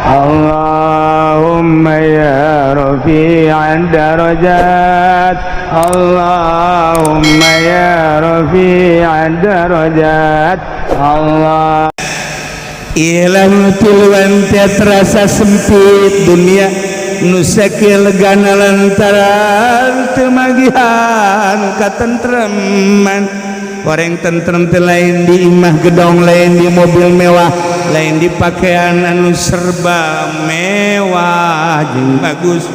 Allahumma ya rafi'ad darajat, Allahumma ya rafi'ad darajat, Allah. Ilang tuluan terasa sempit dunia nusakil legana lantaran temagihan katentreman. Orang tentrem teh lain di imah gedong, lain di mobil mewah, lain di pakaian anu serba mewah jeung bagus.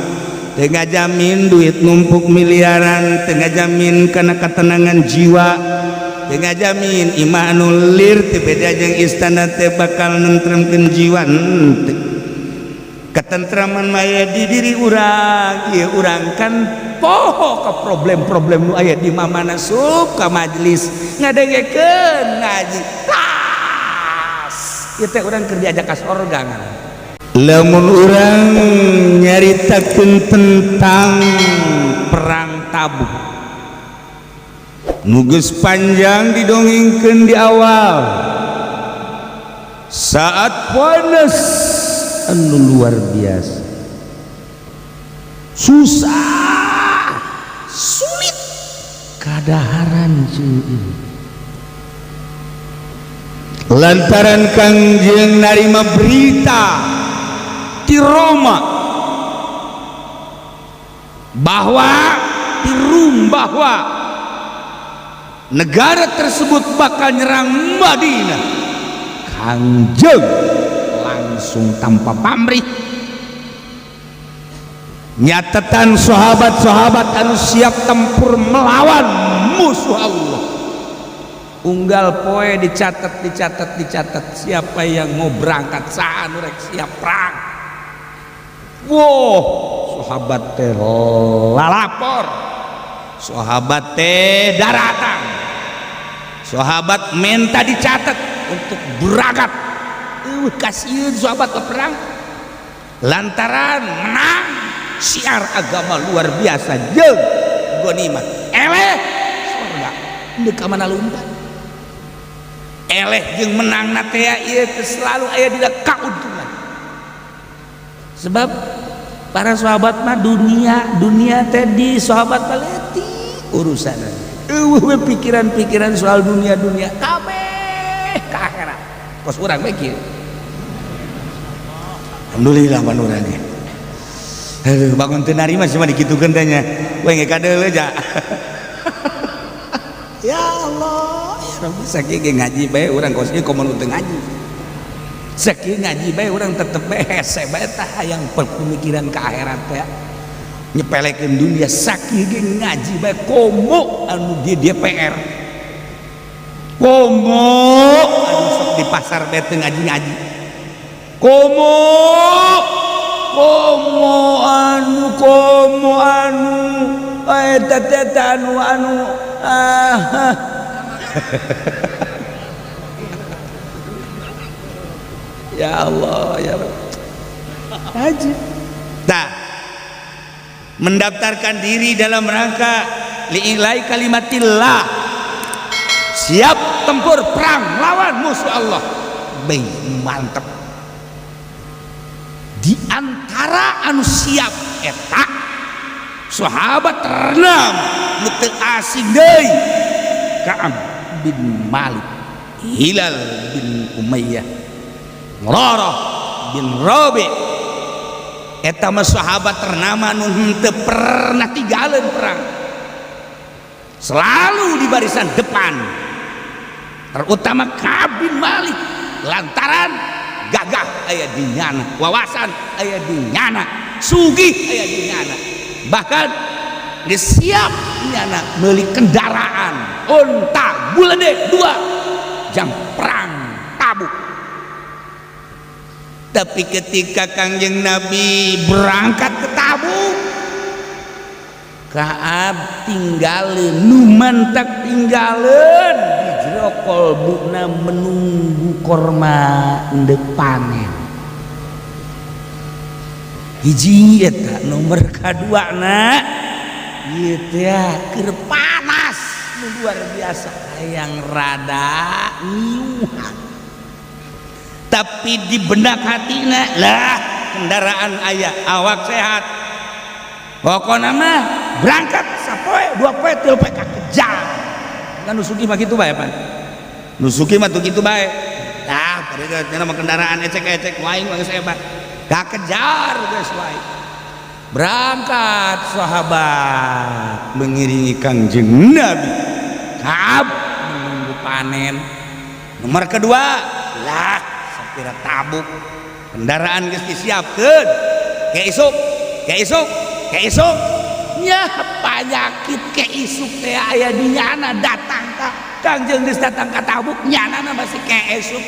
Teu ngajamin duit numpuk miliaran, teu ngajamin kana katenangan jiwa, teu ngajamin imah anu lir teu beda jeung istana teh bakal nentremkeun jiwa. Ketentraman maya di diri urang, ieu urang kan poho ke problem-problem nu aya di mamana suka majelis ngadengekeun ngaji tas ieu teh urang keur diajak ka sorga ngaran. Lamun urang nyaritakeun tentang perang Tabuk nu geus panjang didongengkeun di awal, saat panas anu luar biasa, susah, sulit, kadaharan jeung lantaran Kangjeng narima berita di Roma bahwa negara tersebut bakal nyerang Madinah. Kangjeng langsung tanpa pamrih nyatetan sahabat-sahabat anu siap tempur melawan musuh Allah. Unggal poe dicatat siapa yang mau berangkat saanu rek siap perang. Wow, sahabat teh lalapor, sahabat teh daratan, sahabat minta dicatat untuk berangkat. Kasihan sahabat ke perang lantaran menang syiar agama luar biasa jeung ghanimah eleh surga deuk ka mana lumpat eleh jeung menang na teh ieu selalu aya dina kauntungan. Sebab para sahabat mah dunia teh di sahabat baleti urusan pikiran-pikiran soal dunia kabeh ka akhirat kos urang bae kieu. Alhamdulillah manurane. Aduh bangun teu narima cuma dikitukeun teh nya. We ngekadeul aja. Ya Allah, ya Rabbi sakieu ge ngaji bae urang kos ieu komo teu ngaji. Sakieu ngaji bae urang tetep bae hese bae tah hayang pemikiran ka akhirat teh. Nyepelekeun dunia sakieu ge ngaji bae komo anu di DPR. Komo anu sok di pasar bae teu ngaji-ngaji. Komo anu eta anu ya Allah ya Rabb. Haji nah mendaftarkan diri dalam rangka li'ilai kalimatillah, siap tempur perang lawan musuh Allah. Baik, mantep. Di antara anu siap eta sahabat ternam nu teu asing deui Ka'ab bin Malik, Hilal bin Umayyah, Murarah bin Rabi. Eta mah sahabat ternama nu henteu pernah tinggalin perang, selalu di barisan depan, terutama Ka'ab bin Malik lantaran gagah aya di nyana, wawasan aya di nyana, sugih aya di nyana, bahkan geus siap nyana meuli kendaraan unta buledek 2 jam perang Tabuk. Tapi ketika Kangjeng Nabi berangkat ke Tabuk, Ka'ab tinggalin, nu mantak tinggalin di jero kolbuna menunggu korma depannya. Hiji eta nomor kadua na ieu teh keur panas nu luar biasa hayang rada niuhan. Tapi di benak hatina lah kendaraan aya awak sehat pokoknya mah berangkat sapoe 2 poe 3 poe kakejar kan nusuki mah kitu bae pan nusuki mah tuh kitu bae tah pada nama kendaraan ecek-ecek lain mah geus hebat kakejar geus wae berangkat sahabat mengiringi Kangjeng Nabi Ka'ab menunggu panen nomor kedua lah sapira Tabuk kendaraan geus disiapkeun keisuk nya panyakit keisuk teh aya di nyana datang ka Kangjeng geus datang ka Tabuk nyana masih keisuk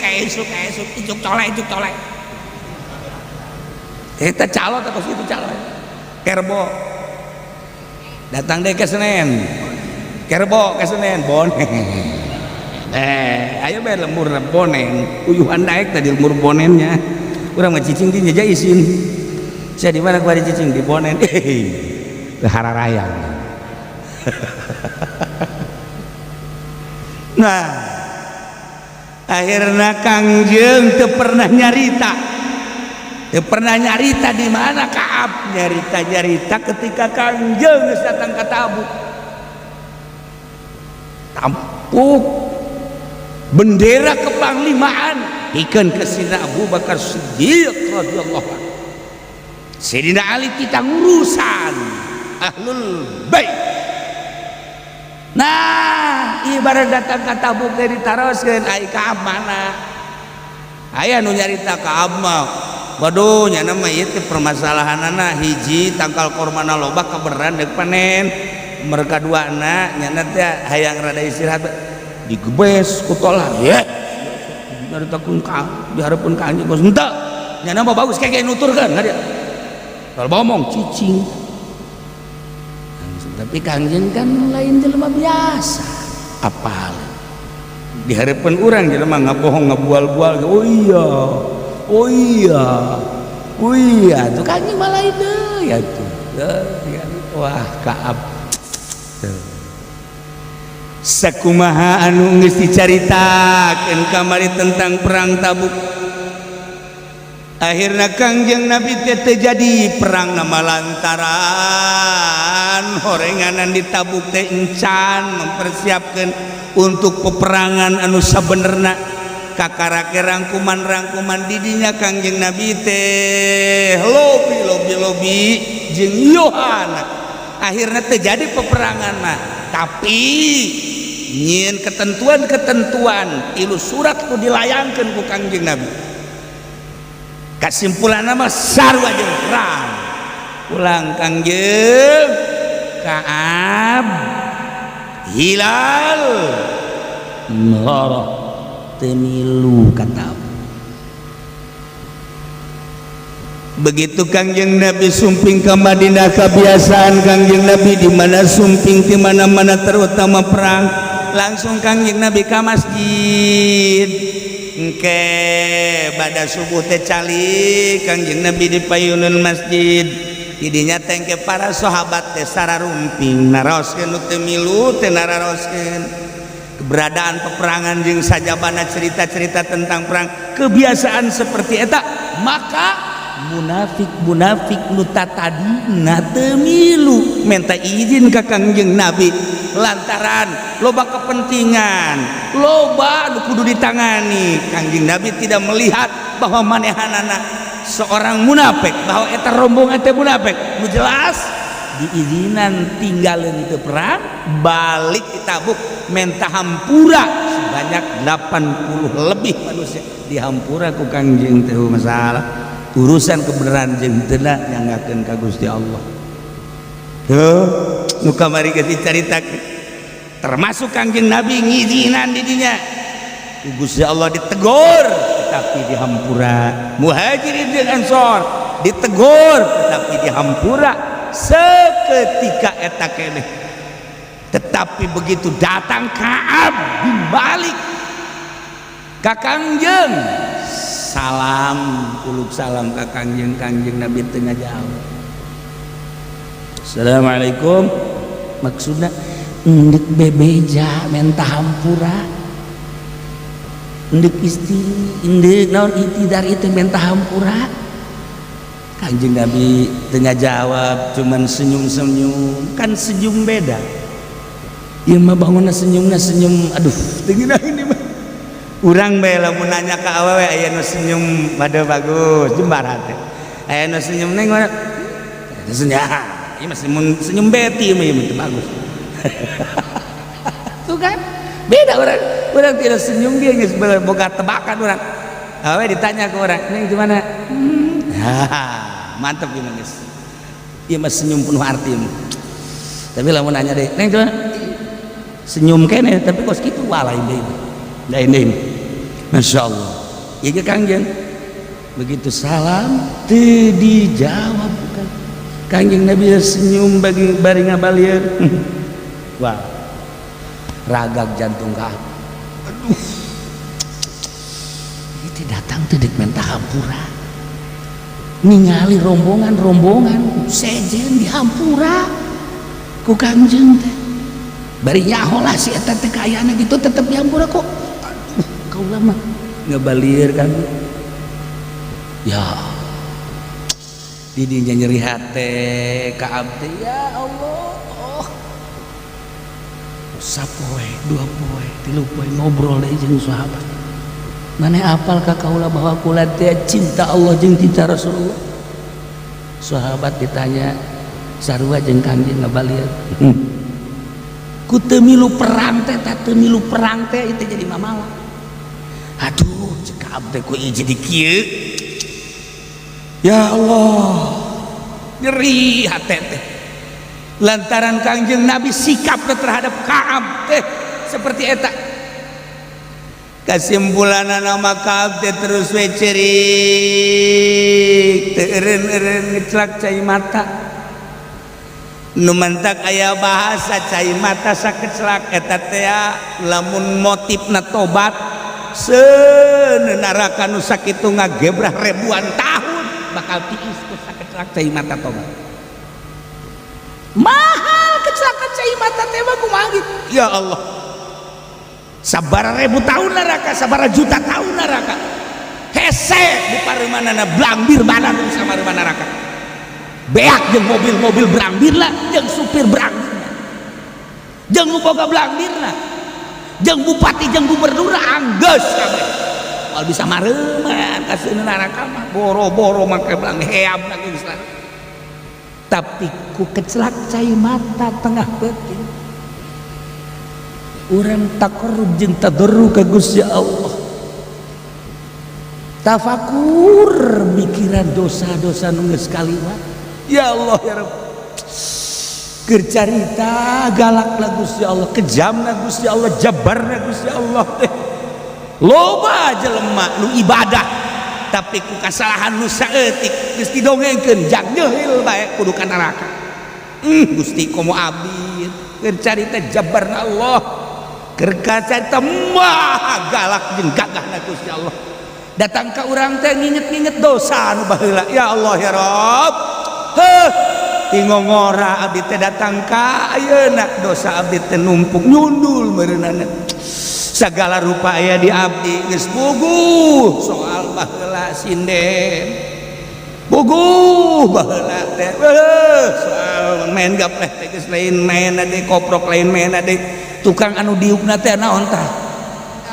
icuk colek eta calot atau situ calot kerbo datang deh ke Senen kerbo ke Senen bonen ayo bae lembur bonen uyuhan naik tadi lembur bonennya urang mah cicing di nyaja isin saya di mana gua cicing di bonen ke Hararayang nah akhirnya Kangjeng teu pernah nyarita di mana Ka'ab nyarita ketika Kangjeng geus datang ka Tabuk bendera kepanglimaan pikeun ke Sidina Abu Bakar Siddiq radhiyallahu anhu Sidina Ali kita ngurusan ahlul bait nah ibarat datang ka Tabuk teh ditaroskeun ai Ka'ab mana aya nu nyarita Ka'ab mah waduh nyana mah ieu teh permasalahanana hiji tangkal kormana loba kaberan deuk panen mereka duana nyana teh hayang rada istirahat digebes ku tolah ye dihareupeun ka anjeun geus henteu nyana mah bagus keke nuturkeun dia kalau ngomong cicing tapi Kangjeng kan lain jelema biasa apal dihareupeun urang jelema ngabohong ngabual-bual oh iya tuh Kangjeng malah itu ya tuh wah Ka'ab sakumaha anu geus dicaritakeun kamari tentang perang Tabuk akhirna Kangjeng Nabi teh terjadi perang nama lantaran horenganan di Tabuk teh encan mempersiapkan untuk peperangan anu sabenerna kakarake rangkuman didinya Kangjeng Nabi teh lobi jeung Yohana akhirnya terjadi peperangan mah tapi nyin ketentuan tilu surat ku dilayangkeun ku Kangjeng Nabi kesimpulan nama sarua jeung perang ulang Kangjeng Ka'ab Hilal Marah temilu kata begitu Kangjeng Nabi sumping ke Madinah kebiasaan Kangjeng Nabi di mana sumping di mana-mana terutama perang langsung Kangjeng Nabi ke masjid engke pada subuh teh cali Kangjeng Nabi di payunan masjid didinya tengke para sahabat teh sararumping naroskeun teu milu teh naroskeun keberadaan peperangan jeung sajabana cerita-cerita tentang perang kebiasaan seperti eta maka munafik nu tatadina teu milu minta izin ka Kangjeng Nabi lantaran loba kepentingan loba nu kudu ditangani Kangjeng Nabi tidak melihat bahwa manehanana seorang munafik bahwa eta rombongan teh munafik nu jelas diizinan tinggalin itu perang balik di Tabuk menta hampura sebanyak 80 lebih manusia dihampura ku Kangjeng teh masalah urusan kebenaran jeung teuna nyangakeun ka Gusti Allah tuh nu kamari geus dicaritakeun termasuk Kangjeng Nabi ngizinan di dinya Gusti Allah ditegur tetapi dihampura Muhajirin jeung Ansor ditegur tetapi dihampura seketika eta keneh tetapi begitu datang Ka'ab dibalik ka Kangjeng salam uluk salam ka Kangjeng Nabi teu ngajawab Assalamualaikum maksudna endek bebeja menta hampura endek istri endek naon itidar itu menta hampura Kanjeng Nabi tengah jawab cuman senyum-senyum, kan senyum beda. Ieu mah bangunna senyumna senyum aduh teu ngeunaheun ini mah. Urang bae lamun nanya ka awewe aya nu senyum bade bagus jembar teh. Aya nu senyum neng mana? Senyum. Ieu mah senyum beti mah ieu teu bagus. Tuh kan? Beda urang tidak senyum dia geus boga tebakan urang. Awewe ditanya ke urang, "Neng gimana?" Mantap gini guys, iya mas senyum penuh arti. Tapi lah mau nanya deh, neng coba senyum kene, tapi kok segitu walai deh, masya Allah. Iya Kangjeng, begitu salam, dijawab bukan. Kangjeng Nabi senyum bagi bari ngabalieur. Wah, ragak jantung kak. Aduh, itu datang tuh dek mentah hampura. Ningali rombongan sejen di hampura ku Kangjeng teh bari nyaho lah si eta teh kayana gitu tetep di hampura kok. Aduh kaula mah ngabalieur kan ya di dinya nyeri hate ka abdi ya Allah. Oh sapoe dua poe tilu poe ngobrol deui jeung sahabat. Mana apal ka kaula bahwa kula teh cinta Allah jeung cinta Rasulullah. Sahabat ditanya sarua jeung Kangjeng ngabalieur. Ku teu milu perang teh itu jadi mamala. Aduh cek abdi ku ieu jadi kieu. Ya Allah. Nyeri hate teh. Lantaran Kangjeng Nabi sikapna terhadap Ka'ab teh seperti eta. Kesimpulan nama Ka'ab teh terus we cerik teu eureun ngeclak cai mata nu mantak aya bahasa cai mata sakeclak eta teh lamun motifna tobat seuneu neraka nu sakitu ngagebrah ribuan tahun bakal tiis ku sakeclak cai mata tobat. Mahal kecelakaan cai mata teh mah kumaha gitu. Ya Allah, sabara ribu tahun neraka, sabara juta tahun neraka. Hese di paremanana blambir banan sama rumah neraka. Beak jeung mobil-mobil blambir lah, jeung supir blambir lah. Jeung nu boga blambir lah. Jeung bupati jeung gubernur anggeus kabeh. Moal bisa mareuman ka seueur neraka mah boro-boro make blambir heam lagi Islam. Tapi ku kecelak cai mata tengah beuting. Urang takarrub jeung tadarru ka Gusti Allah. Tafakur mikiran dosa-dosa nu geus kaliwat. Ya Allah ya Rabb. Keur carita galakna Gusti Allah, kejamna Gusti Allah, jabarna Gusti Allah teh. Loba jelema nu ibadah tapi ku kasalahan nu saeutik geus didongengkeun jang nyeuhil bae kudu ka neraka. Gusti komo abdi keur carita jabarna Allah. Kerkaca temah galak jeung gagahna Gusti Allah. Datang ka urang teh nginget-nginget dosa nu baheula. Ya Allah ya Rabb. Heuh, tingongora abdi teh datang ka ayeuna dosa abdi teh numpuk nyundul meureunana. Sagala rupa aya di abdi geus bogoh soal baheula sinden. Bogoh baheula teh. Soal main gapleh teh geus lain main ade koprok lain main ade. Tukang anu diukna teh naon tah?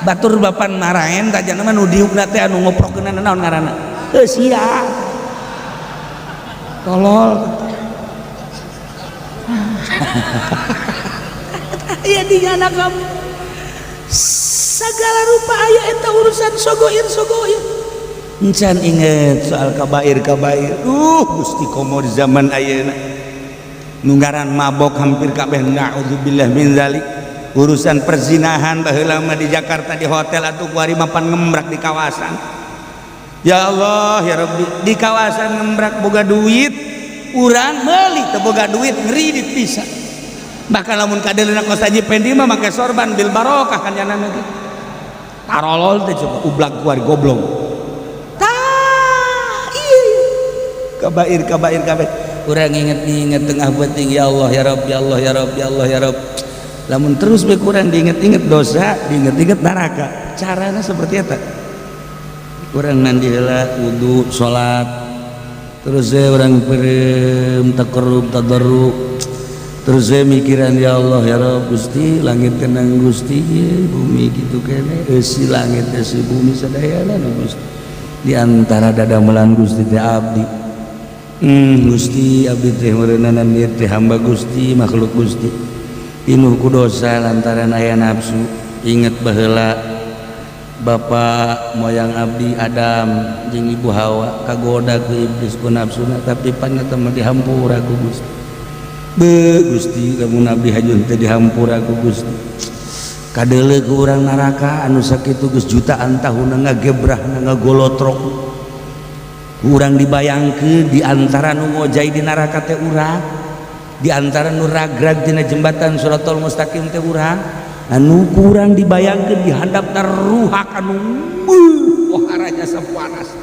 Batur bapan maraen tajana mah nu diukna teh anu ngoprokeunna naon ngaranna? Teu sia. Tolol. Aya di anak kamu. Sagala rupa aya eta urusan sogoir. Encan inget soal kabair. Gusti komo di zaman ayeuna. Nu ngaran mabok hampir kabeh naudzubillah min zalik. Urusan perzinahan baheula mah di Jakarta di hotel atuh kuari mapan ngembrak di kawasan. Ya Allah ya Rabbi, di kawasan ngembrak boga duit, urang meuli teu boga duit ngeri dipisah. Bahkan lamun kadeulina kos Haji Pendi mah make sorban bil barokah kan jangan lagi. Tarolol teh coba ublag kuari goblok. Tah ieu kabair kabeh. Urang inget-inget tengah beuting ya Allah ya Rabb ya Allah ya Rabb ya Allah ya Rabb. Lamun terus bae kurang diinget-inget dosa, diinget-inget neraka. Carana seperti eta. Urang mandi heula wudu, salat, terus saya orang perem takarrub tadarruk, terus saya mikiran ya Allah ya Rabb Gusti langit tenang Gusti ya, bumi gitu kene si langit si bumi sadayana Gusti di antara dadamelan Gusti teh abdi Gusti abdi teh meureunana ieu teh hamba Gusti makhluk Gusti pinuh ku dosa lantaran aya nafsu. Ingat baheula Bapak moyang abdi Adam jeung Ibu Hawa kagoda ku iblis ku nafsuna tapi panyata mah dihampura ku Gusti. Gusti lamun abdi hajun teh dihampura ku Gusti. Kadeuleu ku urang neraka anu sakitu geus jutaan tahun ngagebrah ngagolotrok. Urang dibayangkeun di antara nu ngojai di neraka teh urang, di antara nu ragrag dina jembatan Shiratal Mustaqim teh urang. Anu kurang dibayangkan di handap ruhak anu poharanya sepanas.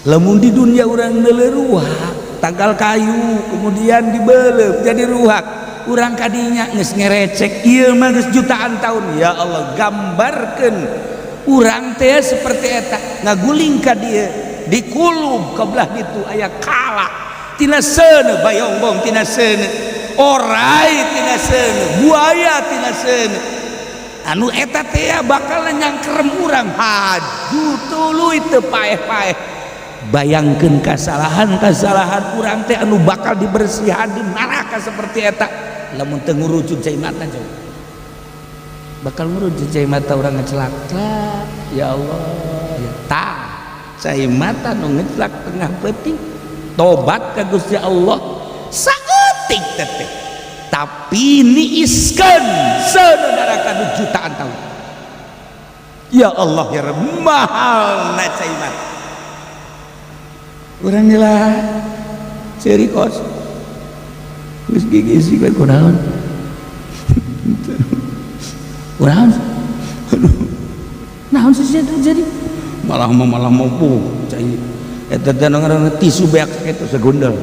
Lamun di dunia orang neuleuh ruhak tanggal kayu kemudian dibeleup jadi ruhak urang kadinya geus ngerecek ieu mah geus jutaan tahun. Ya Allah gambarkeun urang teh seperti eta ngaguling ka dieu di kulub kabelah ditu aya kala tina seuneu bayombong tina seuneu orai tina seuneu buaya tina seuneu anu eta teh bakal nyangkrem urang haju tuluy teu paeh-paeh. Bayangkeun kasalahan-kasalahan urang teh anu bakal dibersihan di neraka seperti eta lamun teu ngurucut cai mata jauh bakal ngurucut cai mata urang ngecelak ya Allah ya tah cai mata nu ngecelak tengah peuting tobat ka Gusti Allah saeutik teh tapi niiskeun saudara kanu jutaan tahun. Ya Allah ya Rabb mahal na cai mata urang lah ceri kos geus gigi ka kunaon urang naon sih jadi malah mau cai eta teh ngaranna tisu beak kitu segundel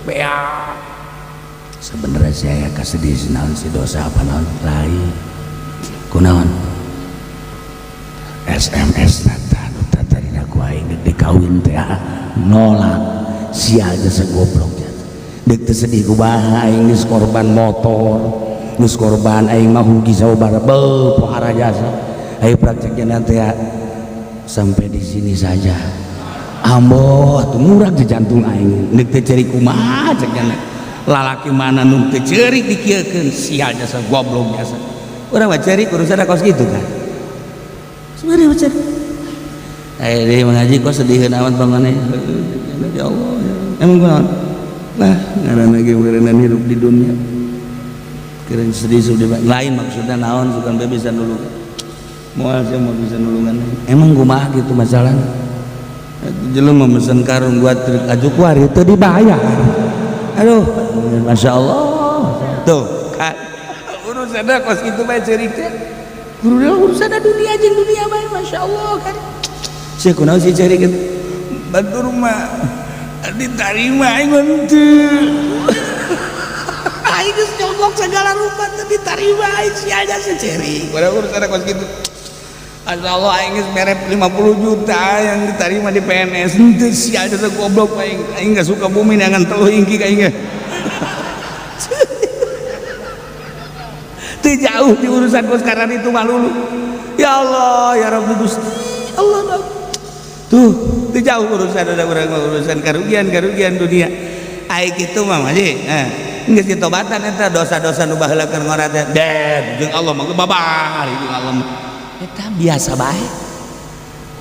beak. Sebenarnya saya kasedih naon si dosa apa naon lain kunaon SMS nata nu tatarina ku aing dikawin teh nolak sia aja segoblok deuk teu sedih ku bae aing geus korban motor geus korban aing mah hugi sababaraha beuh pohara jasa aing praktekna teh sampai di sini saja amboh tuh murah di jantung aing deuk teu ceri kumaha cekna lalaki mana nu teu ceurik dikieukeun sia jasa goblok jasa urang mah ceurik urusan kos gitu kan sebenarnya mah ceurik deui mengaji kos sedih amat banget ya Allah emang kunaon nah ngaranna ge meureunana hirup di dunia keren sedih lain maksudnya naon sukan bisa nulung moal saya mau bisa nulungan emang kumaha gitu masalahnya jelema memesan karung buat truk ajuk wari teu dibayar aduh masya Allah tuh kan urusan kos itu bae ceurik teh urusan dunia jeung dunia bae masya Allah kan sia kunaon si ceurik batur mah diterima aing teu aing geus nyogok segala rupa teu diterima aing sia aja ceurik urusan kos kitu Masya Allah aing geus mere 50 juta yang diterima di PNS teu sia aja goblok aing enggak suka bumi neangan telu ingki ka aing teu jauh di urusan kos karan itu mah lulu ya Allah ya Rabbi Gusti Allah tuh teu jauh urusan ada urusan karugian dunia aing kitu mah maji geus ditobatan eta dosa-dosa nu baheula keur ngora teh jeung Allah mah babar jeung Allah mah eta biasa bae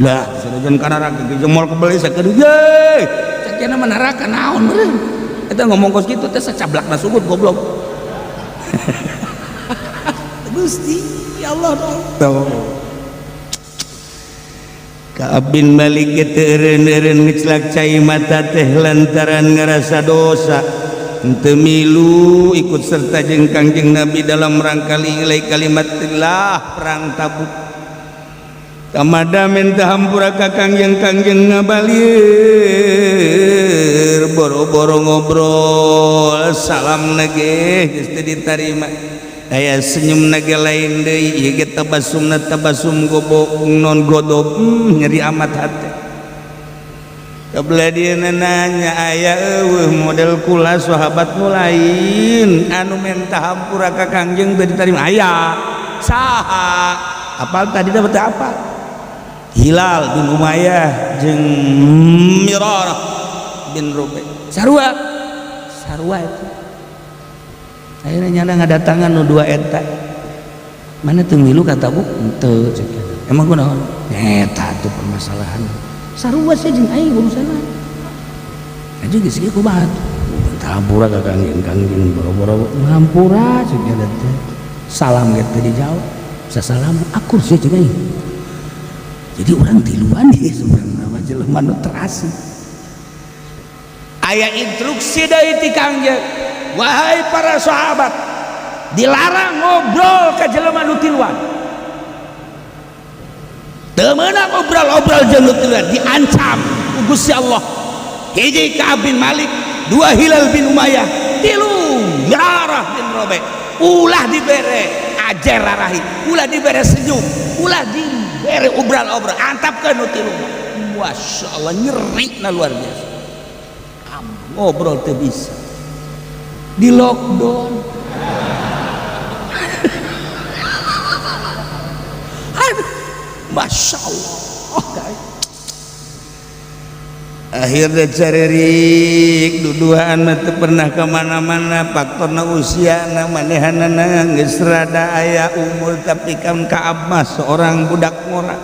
lah sanajan ka neraka jeung moal kebeli sakedeuk ye cekna mah neraka naon meureun eta ngomong kos kitu teh sacablakna sugud goblok Gusti ya Allah tuh ka Abin Malik teu eureun-eureun ngeclak cai mata teh lantaran ngarasa dosa henteu milu ikut serta jeung Kangjeng Nabi dalam rangka nilai kalimatillah perang Tabuk kamada minta hampura ka Kangjeng ngabalieur boro-boro ngobrol salam nage geus teu ditarima aya senyum nage lain deui ieu ge tabasum gobo non godob nyeri amat hate kebelah dia nanya aya model kula sahabat nu lain anu mentah hampura ka Kangjeng teu diterima aya saha apal tadi dapat apa Hilal bin Umayyah jeung Mirarah bin Rubai sarua itu akhirnya nyana ngadatangan nu dua eta mana teu milu kata bu teu emang kunaon eta tuh permasalahan sarua sih jeung aing urusanna aja geus kieu kumaha hampura ka Kangjeng boro-boro hampura ceuk eta teh salam ge teu dijawab sasalam akur sih jeung aing jadi orang tiluan dia sebenarnya mah jelema nu terasi aya instruksi dari ti Kangjeng wahai para sahabat dilarang ngobrol ka jelema nu tiluan teu meunang obrol-obrol jeung nu tiluan diancam ku Gusti Allah hiji Ka'ab bin Malik dua Hilal bin Umayyah tilu Mirarah bin Rabi ulah dibere ajar rarahi ulah dibere senyum ulah dibere obrol-obrol antapkeun nu tilu Masya Allah nyeri na luar biasa ngobrol teu bisa di lockdown Masya Allah akhirnya caririk duduhan teu pernah kemana-mana faktorna usia manehanana geus rada aya umur tapi kan Ka'ab mah seorang budak ngora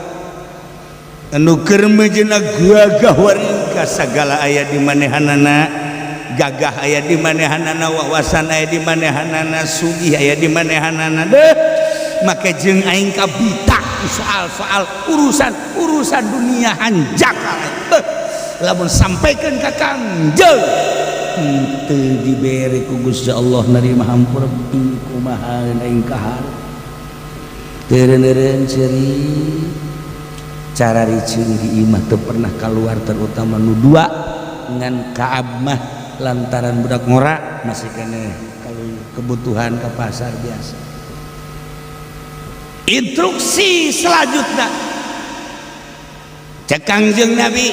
anu keur meujeuna gagah waringka sagala aya di manehanana gagah aya di manehanana wawasan aya di manehanana sugih aya di manehanana deh make jeung aing kabitak soal-soal urusan dunia hanjaka lamun sampaikan ka Kangjeng teu dibere ku Gusti Allah narima hampura kumaha aing kahar teureun ceri cara riceung di imah teu pernah keluar terutama nu dua ngan Ka'ab mah lantaran budak ngora masih kene kalau kebutuhan ke pasar biasa. Instruksi selanjutnya cek Kangjeng Nabi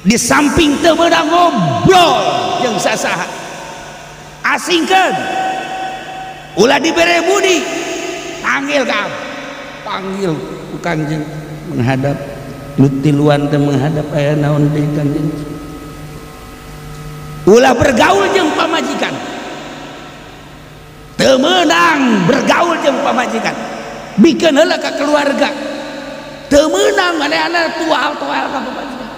di samping teu meunang ngobrol jeung sasaha asingkeun ulah dibere budi panggil Ka'ab panggil ku Kangjeng menghadap nu tiluan teh menghadap aya naon deui Kangjeng ulah bergaul jeung pamajikan teu meunang bergaul jeung pamajikan bikeun heula ka keluarga teu meunang manehna tual-tual ka pamajikan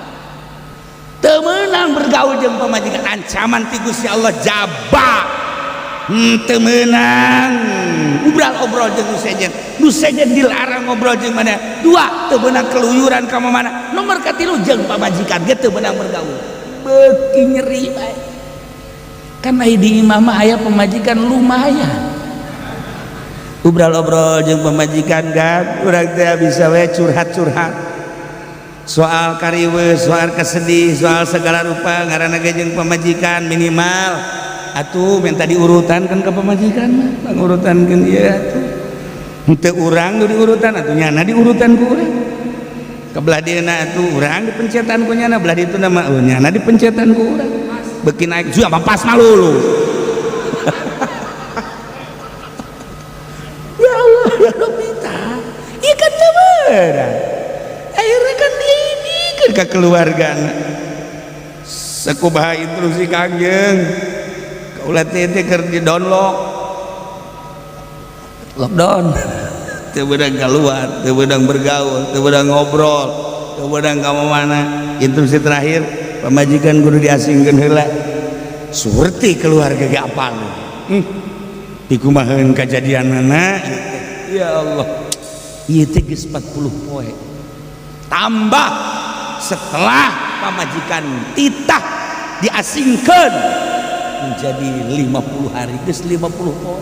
teu meunang bergaul jeung pamajikan ancaman ti Gusti Allah jaba teu meunang obrol jeung nu sejen dilarang ngobrol jeung mana dua teu meunang keluyuran ka mana nomor katilu jeung pamajikan ge teu meunang bergaul beuki nyeri bae kan di imah mah aya pemajikan lumayan obrol-obrol jeung pemajikan kan urang teh bisa we curhat-curhat soal kariweus soal kesedih soal segala rupa ngaranna ge jeung pemajikan minimal atuh minta diurutankeun ka pemajikan mah pangurutankeun ieu atuh henteu urang nu diurutan atuh nyana diurutan ku urang kebelah dieuna atuh urang dipencetan ku nyana belah ditu mah nyana dipencetan ku urang beuki naik sudah pas malulu ya Allah ya Rabbi ta ieu kan teu beurang akhirnya kan diidikeun ka keluargana sakumaha instruksi Kangjeng kaula teh keur di lockdown teu beudang keluar teu beudang bergaul teu beudang ngobrol teu beudang ka mana instruksi terakhir pamajikan kudu diasingkeun heula surti keluarga ge apal dikumaheun kajadianana ya Allah ieu teh geus 40 poe tambah setelah pamajikan titah diasingkeun menjadi 50 hari geus 50 poe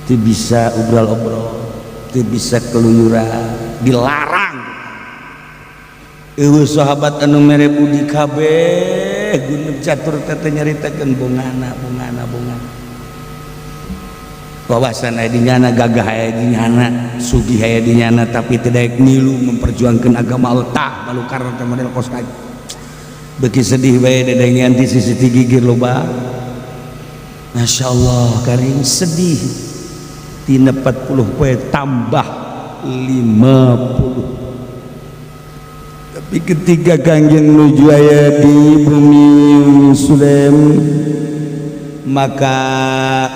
teu bisa obrol-obrol teu bisa keluyuran dilarang eueuh sahabat anu mere budi kabeh gunung catur teh nyaritakeun bongana wawasan aya di nyana, gagah aya di nyana, sugih aya di nyana, tapi tidak ngilu memperjuangkan agama Allah tah balu karena model kos kaki beki sedih bae dedengian di sisi gigir loba. Masya Allah karing sedih tina 40 poe tambah 50. Tapi ketika Kangjeng nuju aya di bumi Sulem, maka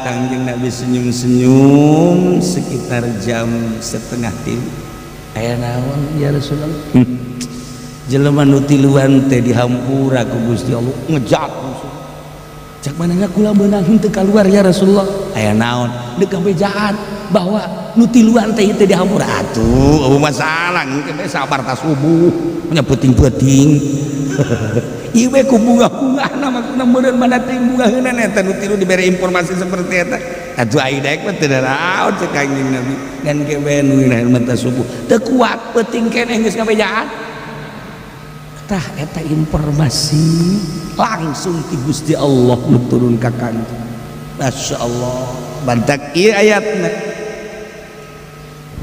Kangjeng Nabi senyum-senyum sekitar jam 2:30. Aya naon ya Rasulullah? Jelema nu tiluan teh dihampura ku Gusti Allah ngejat musuh. Cak manehna kula beunang henteu kaluar ya Rasulullah. Aya naon? Deuk kabejaan bahwa nu tiluan teh teh dihampura. Atuh eueuh masalah engke teh sabar tas subuh nya peuting-peuting. Ieu we ku bunga-bunga na meureun mana teh bungaheuna eta nu tilu dibere informasi seperti eta. Atuh ai daek mah teu naon cek Kangjeng Nabi. Ngan ke we nu mata subuh. Teu kuat peuting keneh geus kabejaan. Tah eta informasi langsung ti Gusti Allah nuturun ka Kangjeng. Masya Allah bantak ieu ayatna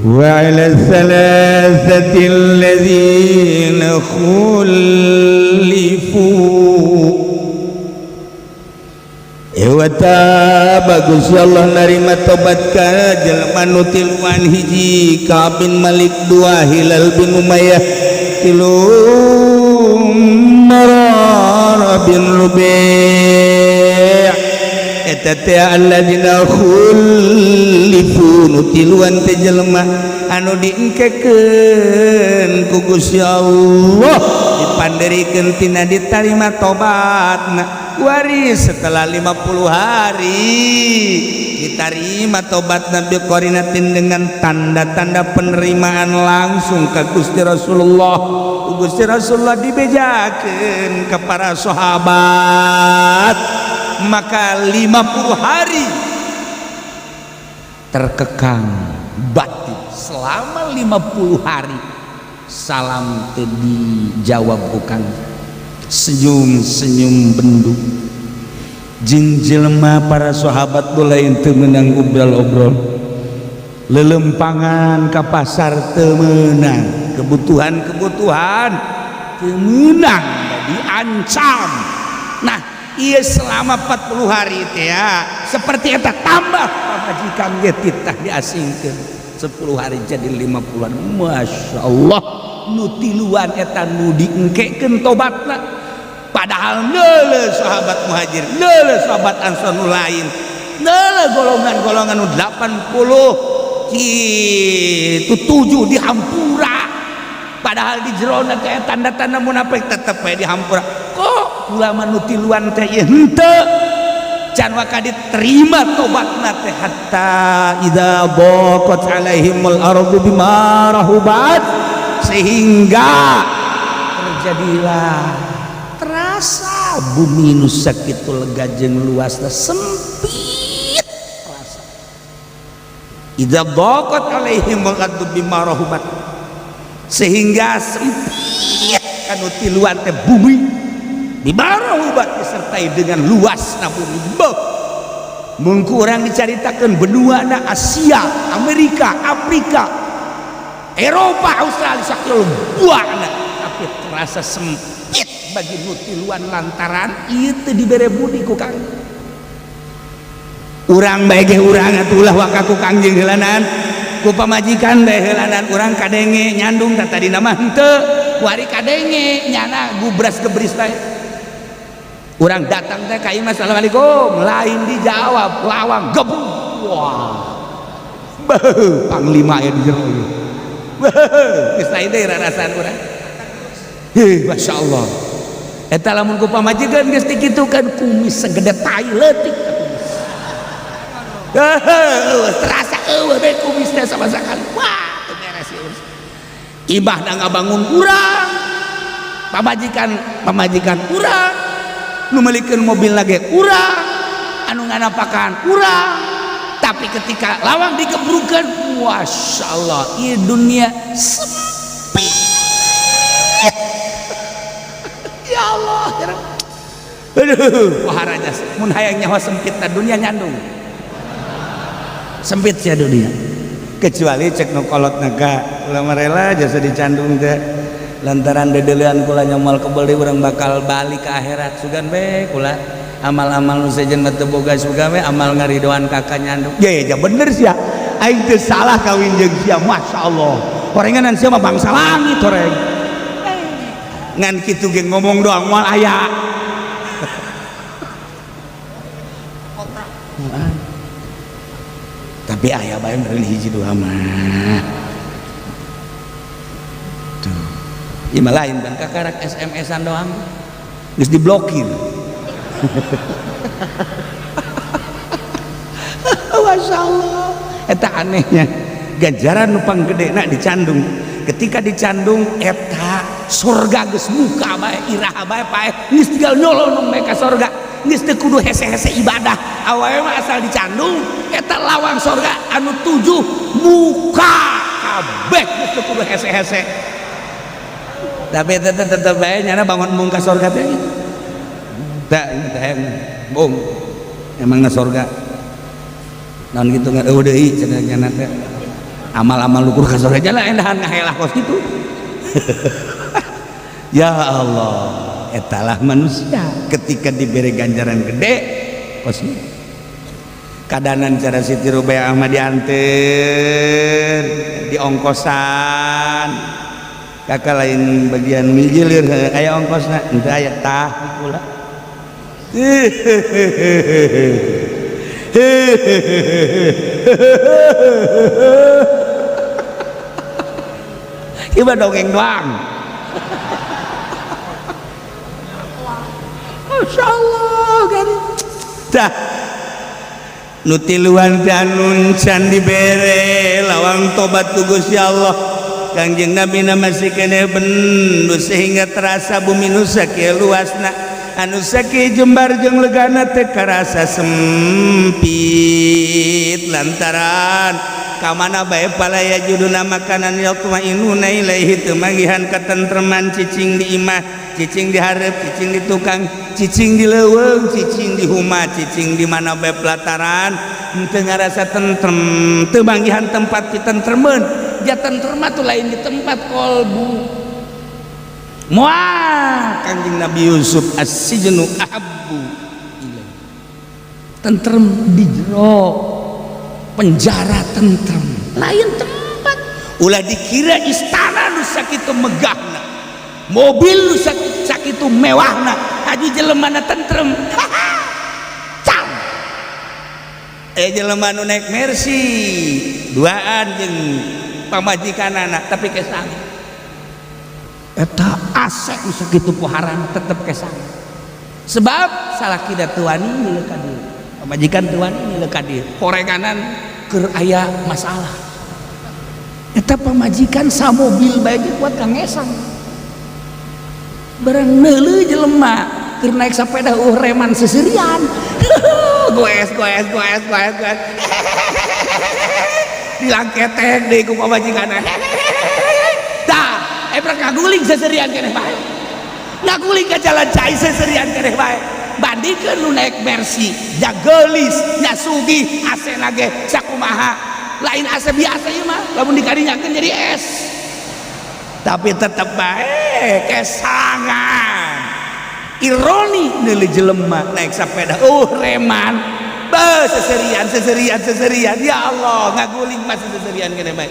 wa 'ala thalathati alladziina khulifu bagus ya Allah narima tobat ka jelema nu tiluan hiji Ka'ab bin Malik, 2 Hilal bin Umayyah, 3 Marar bin Rubi' eta teh alladzina khulifu nu tiluan teh jelema anu diengkekeun ku Gusti Allah dipanderikeun tina ditarima tobatna waris setelah 50 hari diterima tobatna biqorinatin dengan tanda-tanda penerimaan langsung ke Gusti Rasulullah. Gusti Rasulullah dibejakeun ke para sahabat, maka 50 hari terkekang batin selama 50 hari salam teu dijawab bukan senyum-senyum bendung jeung jelema para sahabat lain teu meunang obrol-obrol lelempangan ka pasar teu meunang kebutuhan teu meunang diancam. Nah ieu selama 40 hari teh ya seperti eta tambah pamajikan ge titah diasingkeun 10 hari jadi 50-an. Masya Allah nu tiluan eta nu diengkekeun tobatna padahal neuleuh sahabat muhajir, neuleuh sahabat ansor nu lain, neuleuh golongan-golongan nu 80 kitu 7 dihampura padahal di jerona kayak tanda-tanda munafik tetep we dihampura. Kok ulama nu tiluan teh ieu henteu can waka diterima tobatna teh hatta idza baqat alaihimul ardu bima rahubat sehingga terjadilah terasa bumi nu sakitu lega jeung luasna sempit terasa idza baqat alaihimul ardu bima rahubat sehingga sempit kanu tiluan teh bumi dibarohubat disertai dengan luasna bumi. Mun kurang dicaritakeun benua na Asia, Amerika, Afrika, Eropa, Australia sakieu buahna tapi terasa sempit bagi nu tiluan lantaran ieu teu dibere budi ku Kang. Urang bae ge urang atuh waka ku Kangjeng heulanan ku pamajikan bae heulanan urang kadenge nyandung tadi nama henteu wari kadenge nyana gubras gebris bae. Urang datang teh ka imam assalamualaikum lain dijawab lawang gebung. Wah panglima ya di jero ieu geus lain deui rarasan urang. Masya Allah eta lamun ku pamajikan geus kitu kan kumis segede tai leutik terasa eueuh bae kumis teh sabasakan. Wah teu beres ieu ibah da ngabangun urang pamajikan urang nu meulikeun mobil lagi urang anu nganapakan urang tapi ketika lawang dikebrukeun Masya Allah ieu dunia sempit. Ya Allah aduh waharaja mun hayang nyawa sempit dunia nyandung sempit sia dunia. Kecuali cek nu kolot naga ulah marela jasa dicandung teh lantaran dedelean kula nyomal kebel deui urang bakal balik ke akhirat sugan be kula amal-amal nu sejen teu boga suga we amal ngaridoan kakak nyandung ya bener sia aing teu salah kawin jeung sia masyaallah orenganan sia mah bangsa langit oreng ngan kitu ge ngomong doang moal aya tapi aya bae dari hiji dua mah tuh ieu mah lain kan kakarak SMS-an doang geus diblokir masyaallah eta anehnya ganjaran nu panggedena dicandung ketika dicandung eta surga geus muka bae iraha bae pae geus tinggal nyolong bae ka surga geus teu kudu hese-hese ibadah awewe mah asal dicandung eta lawang surga anu 7 muka kabeh geus teu kudu hese-hese tapi tetep bae nyana bangun mung ka surga teh tah teh bung emang na surga naon kitu ngan eueuh deui cenah nyana teh amal-amal lukur ka surga jalan endahan ngahelah kos kitu ya Allah etalah manusia ketika diberi ganjaran gede kosnya kadanan cara Siti Rubaiyah mah dianter di ongkosan kakak lain bagian mijilir aya ongkosna henteu aya tah kula ieu dongeng doang masyaallah kan dah nutiluan danun can dibere lawang tobat ku Gusti Allah Kangjeng Nabi na masih kene bendu sehingga terasa bumi nu sakieu luasna anu sakieu jembar jeung legana teu karasa sempit lantaran kamana bae palaya juduna makanan yatmainuna ilaihi teu manggihan katentreman cicing di imah cicing di hareup cicing di tukang cicing di leuweung cicing di huma cicing di mana bae pelataran teu ngarasa tentrem teu manggihan tempat ditentremeun ja tentrem atuh lain di tempat kolbu moal Kanjeng Nabi Yusuf as-sijnu ahabbu ilaihi tentrem di jero penjara tentrem lain tempat ulah dikira istana nu sakitu megahna mobil nu sakitu mewahna aju jelemana tentrem cam jelema nu naik Mercy duaan jeung pamajikanana tapi kesang eta asek nu sakitu poharan tetep kesang sebab salaki datuani mileuk ka dieu pamajikan tuan ini leka dia korenganan keur aya masalah eta pamajikan sa mobil bae kuat kangesan barang neuleuh jelema keur naik sepeda reman seserian goes dilangketek deui ku pamajikanna tah pernah ngaguling seserian keneh bae ngaguling ka jalan cai seserian keneh bae bandingkeun nu naik Mercy da geulis nya sugih AC lage sakumaha lain AC biasa ieu mah lamun dikarinyakeun jadi es tapi tetep bae kesangan ironi neuli jelema naik sepeda reman seserian ya Allah ngaguling masih seserian kene bae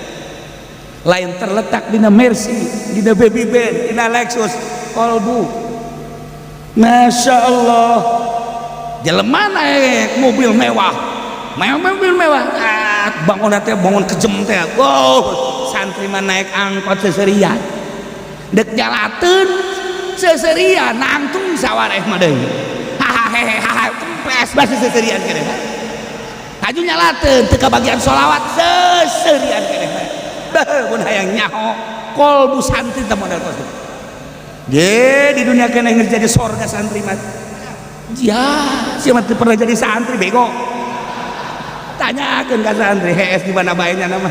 lain terletak dina Mercy dina Baby Ben dina Lexus kolbu Masya Allah jelema naik mobil mewah bangun teh bangun kejem teh santri mah naik angkot seserian dek jalateun seserian nangtung sawareh mah deui hahaha kempes basa seserian keneh aju nyalateun teu kabagian sholawat seserian keneh mun hayang nyaho kolbu santri teh model kos ye di dunia kena ingin jadi sorga santri mah ya siapa tuh pernah jadi santri bego tanyakan ke santri HS di mana baiknya nama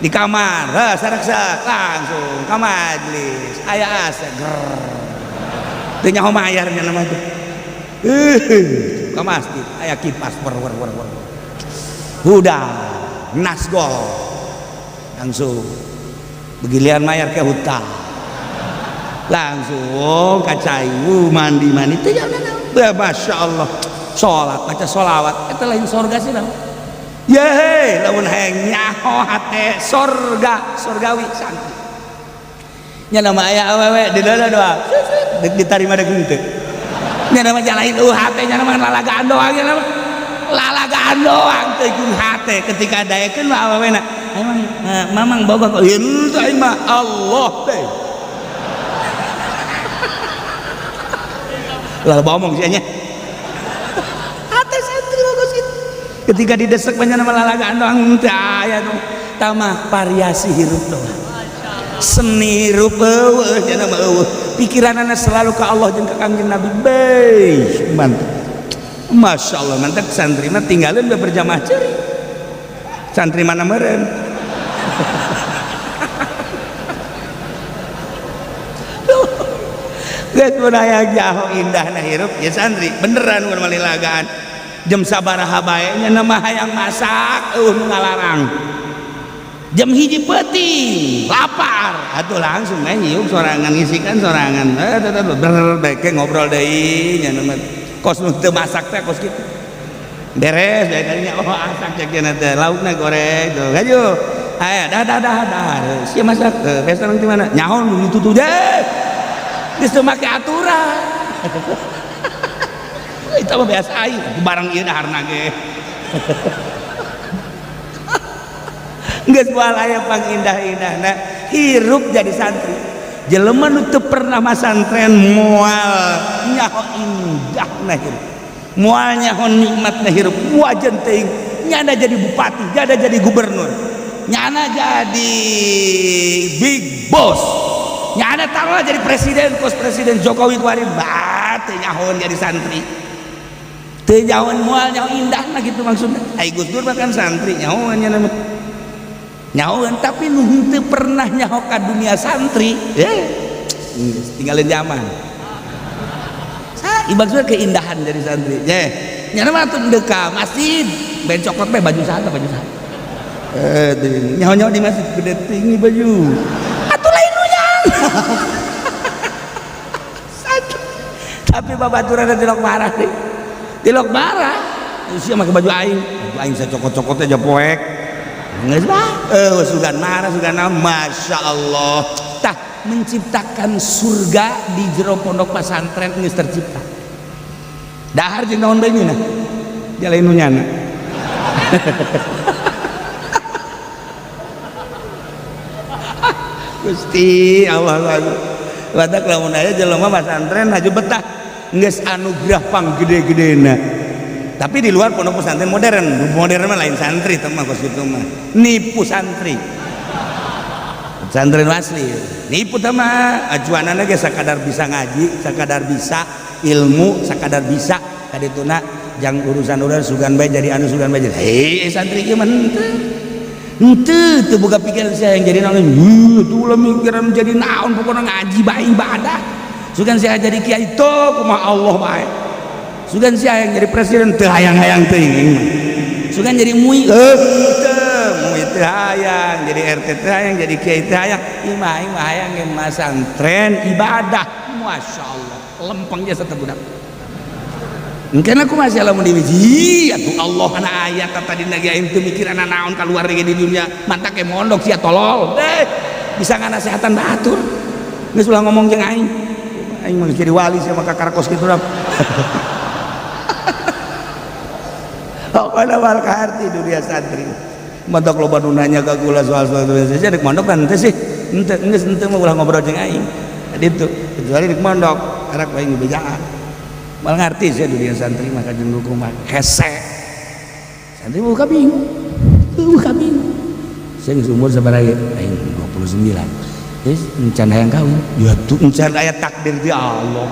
di kamar saraksa langsung ke majlis aya asa teu nyaho mayarnya nama tuh ke masjid aya kipas Huda nasgol langsung begilian mayar ke hutan langsung kacai mandi tinggal masya Allah sholat baca sholawat itu lain sorga sih lah yeay lamun hayang nyaho hate sorgawi santri nya nama aya awewe di doa diterima deh gitu nya nama jalain hate nya nama lalagaan doang nya nama lalagaan doang teh hate ketika daekeun mah awewena emang mamang boga kok henteu aing mah Allah teh lah ngomong sih nya hate santri bagus gitu ketika didesek banyak nama lalagaan doang teu aya tuh tamah variasi hirup doang seni hirup eueuh nya nama eueuh pikiranana selalu ke Allah jeung ka Kangjeng Nabi bae mantap masya Allah mantap santri mah tinggalin udah berjamaah ceri santri mana meren guys budaya jauh indah nah hirup ya santri beneran bukan malilagaan jam sabaraha bae nya nama hayang masak ngalarang jam hiji peuting lapar atuh langsung hiup sorangan ngisikan sorangan baik ngobrol deui nya nama kos nu teu masak teh kos kitu beres bae kalinya oh asak cek cenah teh laukna goreng tuh gaju aya dah sia masak pesta nanti mana nyaon ditutup deh geus teu make aturan itu mah biasa aing barang ieu daharna ge geus moal aya pangindah-indahna hirup jadi santri jelema nu teu pernah masantren moal nyaho indahna hirup moal nyaho nikmatna hirup wajan teuing nyana jadi bupati nyana jadi gubernur nyana jadi big boss nyana taruhlah jadi presiden pos presiden Jokowi kemarin teu nyahoan jadi santri teu nyahoan moal nyaho indahna gitu maksudna ai Gus Dur makan santri nyahoan nya nama nyahoan tapi nu henteu pernah nyaho ka dunia santri tinggalin zaman ibaratnya keindahan dari santri nyana mah tuh deka masjid ben cokot be baju saha nyaho-nyaho di masjid gede tinggi baju atuh lain nu nyang tapi babaturan di lok marah deh di lok marah sia make baju aing sacokot-cokotnya aja poek geus mah sugan marah sugan masya Allah tah menciptakan surga di jero pondok pesantren geus tercipta dahar jeung naon bae nyuna dia lain nu nyana Gusti Allah badak lamun aya jelema pesantren haju betah geus anugerah panggede-gedena tapi di luar pondok pesantren modern mah lain santri teman kos gitu mah nipu santri pesantren asli nipu teman ajuanana ge sakadar bisa ngaji sakadar bisa ilmu sakadar bisa kadituna jang urusan urang sugan bae jadi anu sugan bae santri ge mah henteu teu boga pikiran saya yang jadi naon tuh ulah mikiran jadi naon pokona ngaji bae ibadah sugan saya jadi kiai teu kumaha Allah bae sugan sia yang jadi presiden teu hayang-hayang teuing sugan jadi mui teu hayang jadi RT teu hayang jadi kiai teu hayang imah hayang ge masantren ibadah masya Allah lempeng jasa budak engkeun aku masih lamun di wiji atuh Allah kana ayat tadi nagi aing teu mikir ana naon kaluar ge di dunia mantak ke mondok sia tolol bisa nganasehatan batur geus ulah ngomong jeung aing mah jadi wali sia maka karakos kitu dah Pokoknya wal kaharti dunia santri mantok loba nu nanya ka kula soal-soal saja di mondok kan teh sih ente mah ulah ngobrol jeung aing ditu kecuali di mondok arak bae ngibejaan mal ngarti sih dunia santri mah ka jeung hukum mah hese santri buka bingung saya umur sabaraha aing 29 geus encan hayang kawin ya tuh encan aya takdir di Allah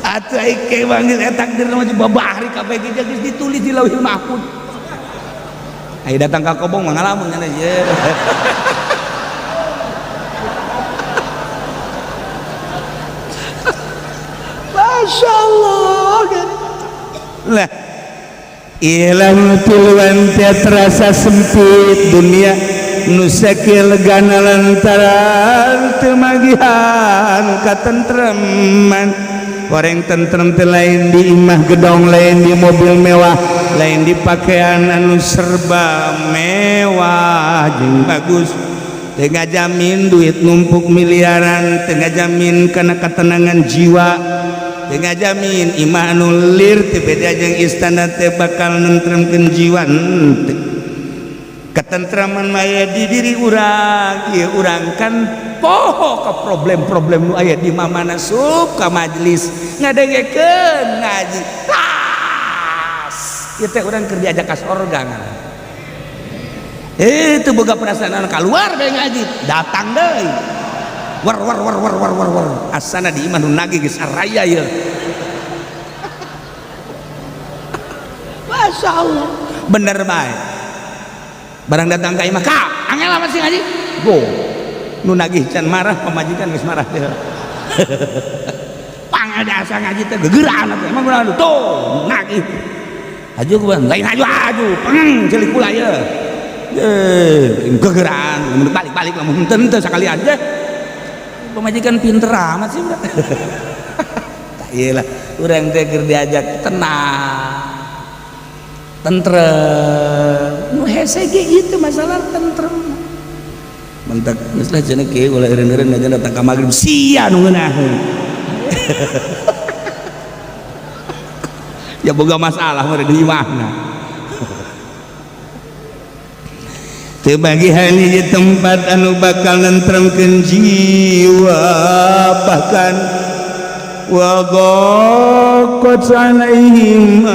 atuh aing ke manggil takdir mah babahri kabeh ge geus ditulis di Lauhul Mahfuz. Aing datang ka kobong mah ngalamun nya ye. Masya Allah. Lah ilang tuluan teh terasa sempit dunia nu sakil gana lantaran teu magihan katentreman. Orang tentrem teh lain di imah gedong, lain di mobil mewah, lain di pakaian anu serba mewah jeung bagus. Teu ngajamin duit numpuk miliaran, teu ngajamin kana ketenangan jiwa, teu ngajamin imah anu lir teu beda jeung istana teh bakal nentremkeun jiwa. Teu. Ketentraman maya di diri urang, ieu urang kan poho ke problem-problem nu aya di mamana suka majelis ngadengekeun ngaji tas ieu teh urang keur diajak ka sorga ngaran itu boga perasaan keluar deui ngaji datang deui war asana di imah nu nagih geus araya ieu masyaallah bener bae barang datang ka imah ka angel apa sih ngaji go nu nagih can marah pemajikan geus marah teh pangada asa ngaji teh gegeran atuh emang kunaon tuh nagih aju ku lain aju celik kula ye gegeran balik lamun teu sakalian teh pemajikan pinter amat sih udah tah ieu lah urang teh keur diajak tenang tentrem nu hese ge itu masalah tentrem mentak geus lah cenah kieu ulah eureun-eureun ngajan datang ka magrib sia nu ngeunaheun ya boga masalah meureun di imahna teu bagihan hiji tempat anu bakal nentremkeun jiwa bahkan wa ghaqat alaihim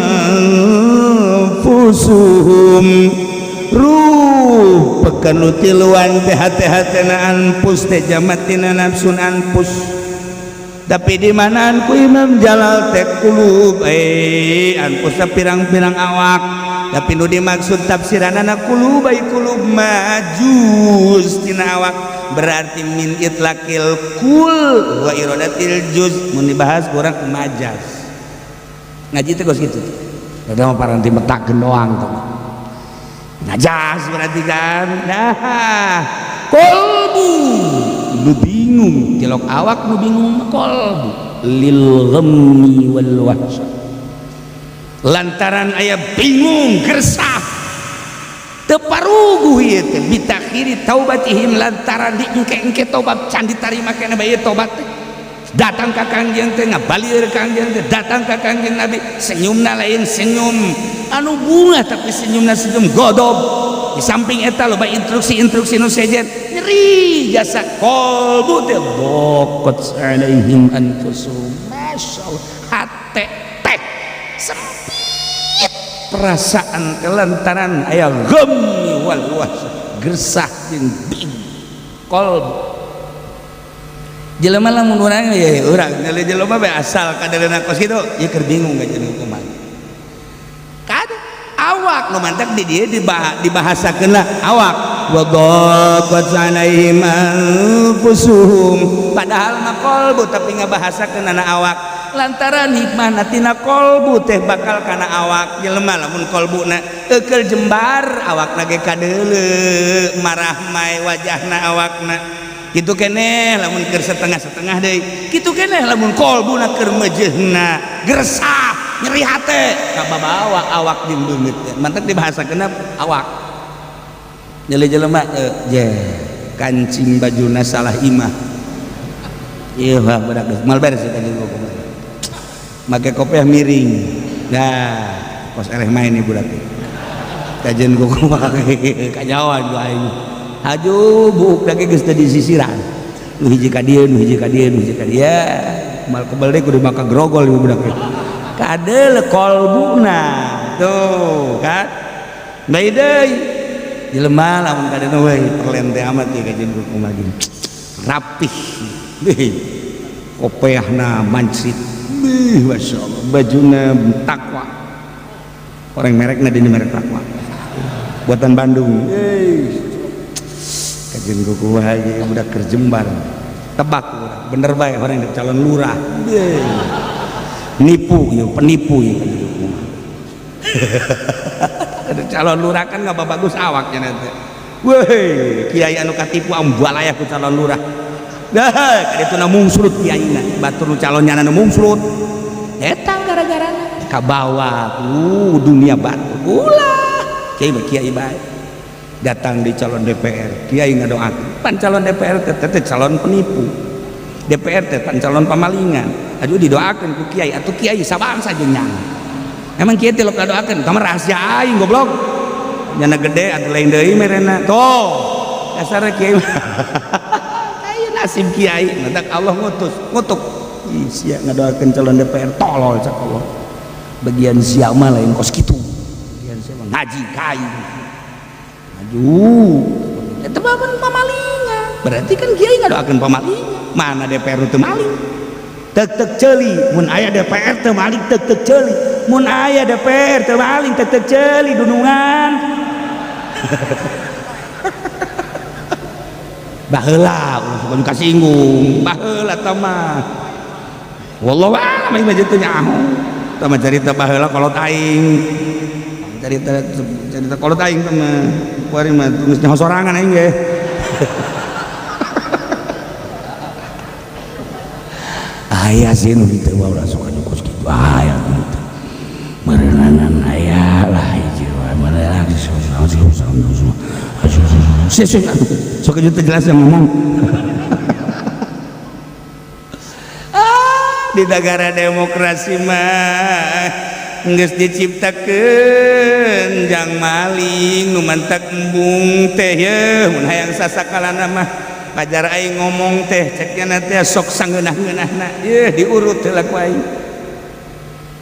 anfusuhum ruh pekanu tiluan teh hati-hatina anpus teh jamatina nafsun anpus tapi di manaan ku Imam Jalal teh kulub anpus pirang-pirang awak tapi nu dimaksud tafsiranana kulub kulub majus tina awak berarti min itlaqil kul wa iradatil juz mun dibahas kurang majas ngaji teh geus kitu ada mah paranti metakeun doang tuh najas berarti kan nah kolbu lu bingung cilok awak lu bingung kolbu lil ghammi wal wahsy lantaran aya bingung gersah teu paruguh ieu teh bitakhiri taubatihim lantaran diengke-engke tobat can ditarima kana bae tobat teh datang ka Kangjeng teh ngabalir Kangjeng teh datang ka Kangjeng Nabi senyumna lain senyum anu bunga tapi senyumna senyum godob di samping eta loba instruksi nu sejen nyeri jasa kolbu teh bokot alaihim anfusum masyaallah hate teh sempit perasaan kelantaran aya ghammi wal wahsy gersah jeung bingung kolbu jelema lamun urang ya urang ngali jelema bae asal kadarena kos kitu ieu keur bingung ngajeun kumaha kad awak nu mantak di dieu dibahasakeun lah awak wa ghaqat alaihim anfusuhum padahal mah qalbu tapi ngabahasakeun ana awak lantaran hikmahna tina qalbu teh bakal kana awak jelema lamun qalbuna eukeul jembar awakna ge kadeuleu marah mae wajahna awakna kitu keneh lamun keur setengah-setengah deui kitu keneh lamun qalbuna keur mejehna gersah nyeri hate kababawa awak jeung beungeut mantep dibahasakeun awak nyele jelema je kancing bajuna salah imah ieu mah badak mal beres eta jeung gua make kopiah miring dah kos eleh main ieu budak kajen gua kumaha kajawan gua aing haju buuk lagi geus teu disisiran nu hiji ka dieu nu hiji ka dieu nu hiji ka dieu mal kebal deui kudu maka grogol ieu budak kadeul kolbuna tuh kan bae deui jelema lamun kadena we perlen teh amat ieu kajen ku kumaha rapih kopiahna mancrit masyaallah bajuna takwa orang merekna di merek takwa buatan Bandung kajian kuku aja udah kerjembar tebak bener baik orang yang calon lurah nipu ya penipu ya calon lurah kan nggak bagus awaknya nanti. Weh, kiai anu katipu ambalaya ku calon lurah. Dah, itu na mungsrut kiaina, batur nu calonnya anu mungsrut. Eta gara-gara ka bawah dunia batur. Ulah, kiai bae. Datang di calon DPR, kiai ngadoakeun. Pan calon DPR teh calon penipu. DPR teh pan calon pamalingan. Aduh didoakeun ku kiai atuh kiai sabangsa jeung nyang. Emang kiai teh lo kadoakeun, kamar rahasia aing goblok. Nyana gede atuh lain deui merena. Toh, dasar kiai. Kayak nasib kiai, mentak Allah ngutuk. Ih, sia ngadoakeun calon DPR tolol cak Allah. Bagian sia mah lain kos kitu. Bagian sia mah ngaji kai. Maju. Eta mah pamalingan. Berarti kan kiai ngadoakeun pamalingan. Mana DPR teu maling? Tek ceuli, mun aya DPR teu maling tek ceuli. Mun aya DPR teu maling tek ceuli dunungan. Baheula ulah kasinggung, baheula tah mah. Wallahu a'lam ieu mah teu nyaho. Tah mah carita baheula kolot aing. Carita kolot aing tah mah. Kuari mah geus nyaho sorangan aing ge. Aya sih nu dieu ulah sok nyukos kitu. Aya kitu. Merenangan aya lah hiji wae mana lagi sok teu jelas yang ngomong. Di negara demokrasi mah geus diciptakeun jang maling nu mantak embung teh ye mun hayang sasakalana mah pajar aing ngomong teh ceknya teh sok sangeunah-ngeunahna ye diurut heula ku aing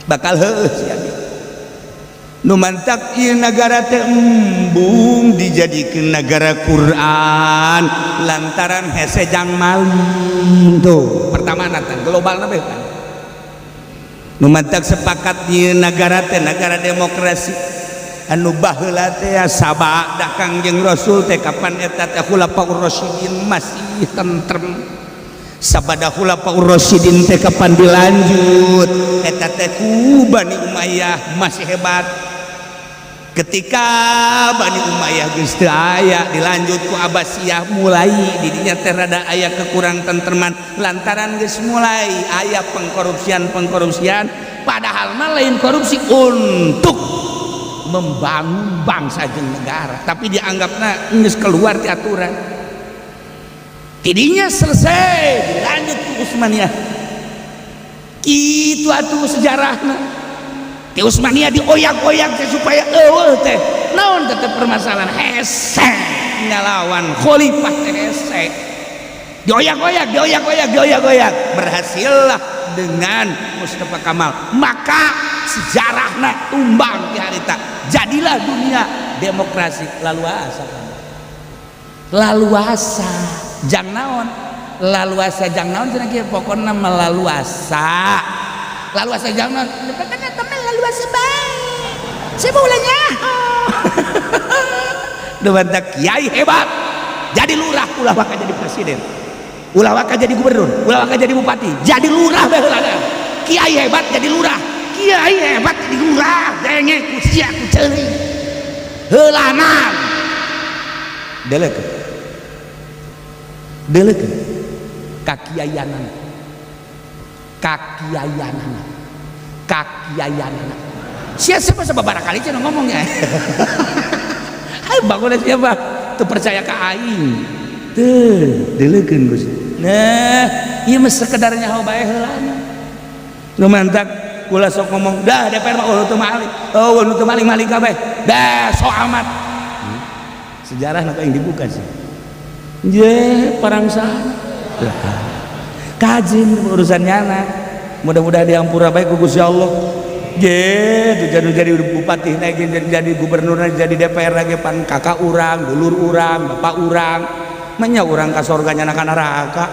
bakal heueuh sia nu mantak ieu nagara teh embung dijadikeun negara Quran lantaran hese jang maling tuh pertama teh globalna beh kan nu mantak sepakat ieu nagara teh nagara demokrasi anu baheula teh sabak dah Kangjeng Rasul teh kapan eta teh khulafaur rasyidin masih tentrem sabada khulafaur rasyidin teh kapan dilanjut eta teh ku Bani Umayyah masih hebat ketika Bani Umayyah geus teu aya dilanjut ku Abbasiyah mulai di dinya teh rada aya kekurang tentreman lantaran geus mulai aya pengkorupsian padahal mah lain korupsi untuk membangun bangsa jeung negara tapi dianggapna geus keluar ti aturan tidinya selesai dilanjut ku Utsmaniyah kitu atuh sejarahna ti Utsmaniyah dioyak-oyak teh supaya eueuh teh naon teh permasalahan hese ngalawan khalifah teh hese dioyak-oyak berhasillah dengan Mustafa Kamal maka sejarahna tumbang di harita jadilah dunia demokrasi laluasa jang naon cenah kieu pokona melaluasa jang naon pokona temen laluasa bae siapa ulanya debat kiai hebat jadi lurah ulah waka jadi presiden ulah waka jadi gubernur ulah waka jadi bupati jadi lurah bae kiai hebat jadi lurah kiai hebat jadi lurah denge ku sia ku ceuli heulanan deleukeun kakiayanana siapa sababaraha kali cenah ngomongnya hai bangun siapa teu percaya ka aing teu deleukeun Gus nah ieu mah sekedar nyaho bae heulana nu mantak kula sok ngomong dah DPR mah nu teu maling kabeh dah sok amat sejarah apa yang dibuka sih ye parang sana kajin urusan nyana mudah-mudahan diampura baik ku Gusti Allah ye jadi bupati lagi jadi gubernur jadi DPR lagi pan kakak urang dulur urang bapak urang manya urang ka sorga nyana ka neraka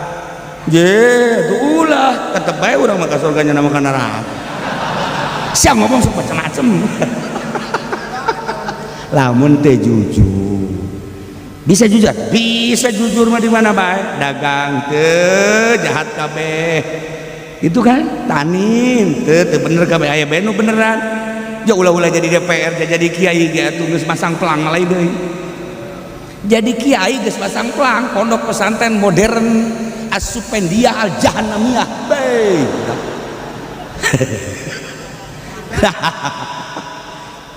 ye tuh ulah tetep bae urang mah ka sorga nyana ka neraka siang ngomong sok macam-macam lamun teh jujur bisa jujur mah di mana bae dagang teu jahat kabeh itu kan tanin teu bener kabeh aya bae nu beneran ulah-ulah jadi DPR jadi kiai ge atuh geus masang pelang lain deui. Jadi kiai geus masang pelang pondok pesantren modern As-Supendia Al-Jahannamiyah.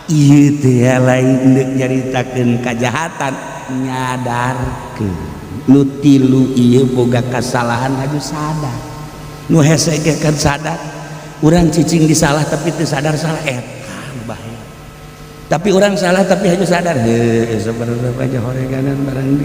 Ieu teh lain deuk nyaritakeun kajahatan, nyadarkeun nu tilu ieu boga kasalahan aju sadar. Nu hese ge kan sadar. Urang cicing disalah tapi teu sadar salah eta bahaya. Tapi orang salah tapi hanya sadar heuh sabareuh aja horenganan barang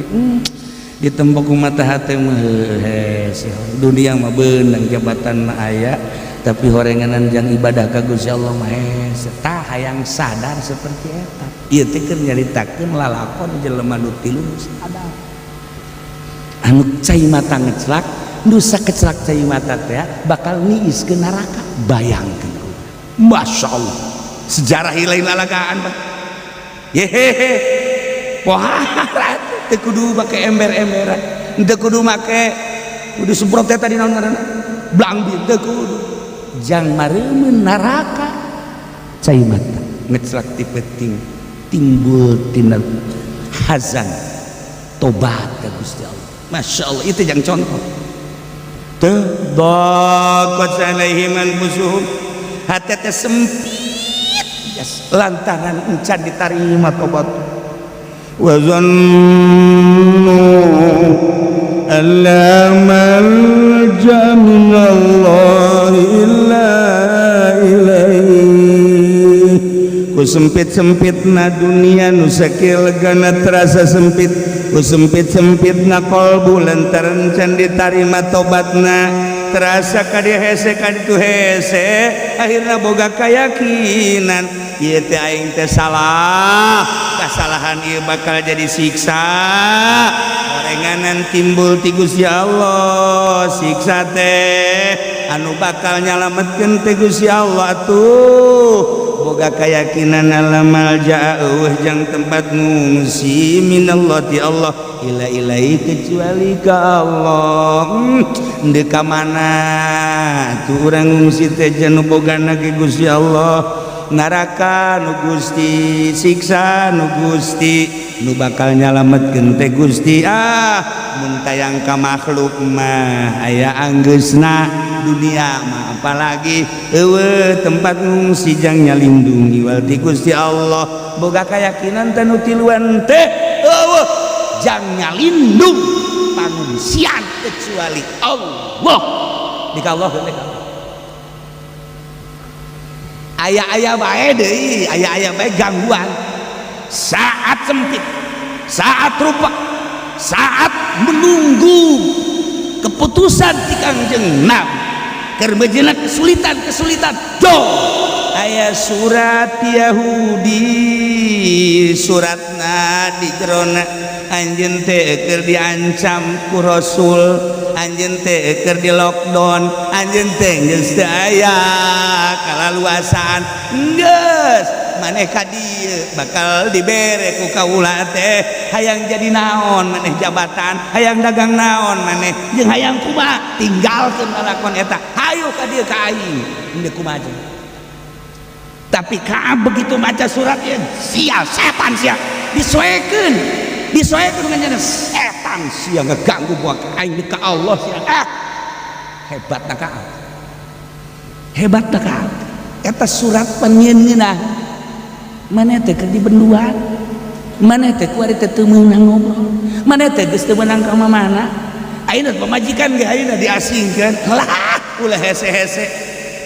di tembok mata hati mah heuh dunia mah beunang jabatan mah aya tapi horenganan jang ibadah ka Gusti Allah mah heuh tah hayang sadar seperti eta. Ieu teh keur nyaritakeun lalakon jelema nu tilu sadar anu cai mata ngeclak nu sakeclak cai mata teh bakal niiskeun neraka. Bayangkeun Masya Allah sejarah lain lalagaan Pak. Yehehe poharat teu kudu make ember-emberan, teu kudu make kudu semprot teh tadi naon ngaranna blangbi teu kudu jang mareumeun neraka cai mata ngeclak ti peuting timbul tina hazan tobat ka Gusti Allah. Masya Allah itu yang contoh teu daqat alaihim anfusuhum hati teh sempit lantaran encan diterima tobat wa zannu alla malja minallahi illa ilaihi ku sempit-sempitna dunia nu sakilegana terasa sempit ku sempit-sempitna qalbu lantaran encan diterima tobatna terasa kadieu hese kaditu hese akhirna boga kayakinan ieu teh aing teh salah kasalahan ieu bakal jadi siksa gorenganan timbul ti Gusti Allah siksa teh anu bakal nyalametkeun teh Gusti Allah atuh boga kayakinan alamal jauh jang tempat ngungsi minallah ti Allah ila ilai kecuali ka Allah deuk ka mana tuh urang ngungsi teh janu bogana ke Gusti Allah neraka nu Gusti siksa nu Gusti nu bakal nyalametkeun teh Gusti mun tayang ka makhluk mah aya anggeusna dunia mah apalagi eueuh tempat ngungsi jang nyalindungi wal ti Gusti Allah boga kayakinan teh nu tiluan teh eueuh jang nyalindung pangungsian kecuali Allah dika Allah aya-aya bae deui aya-aya bae gangguan saat sempit saat rupa saat menunggu keputusan ti Kangjeng Nabi keur bejeuna kesulitan do aya surat Yahudi suratna di jerona anjeun teh keur diancam ku Rasul anjeun teh keur di lockdown anjeun teh geus teu aya kalaluasaan geus maneh ka dieu bakal dibere ku kaula teh hayang jadi naon maneh jabatan hayang dagang naon maneh jeung hayang kumaha tinggalkeun lalakon eta hayu ka dieu ka aing henteu kumaha tapi ka begitu maca surat ieu sial setan sia disoekeun dengan setan sia ngeganggu buat aing ka Allah sia hebatna ka eta surat panyeungeunah maneh teh keur dibenduan maneh teh kuari teh teu meunang ngobrol maneh teh geus teu meunang ka mana ayeuna pamajikan ge ayeuna diasingkeun lah ulah hese-hese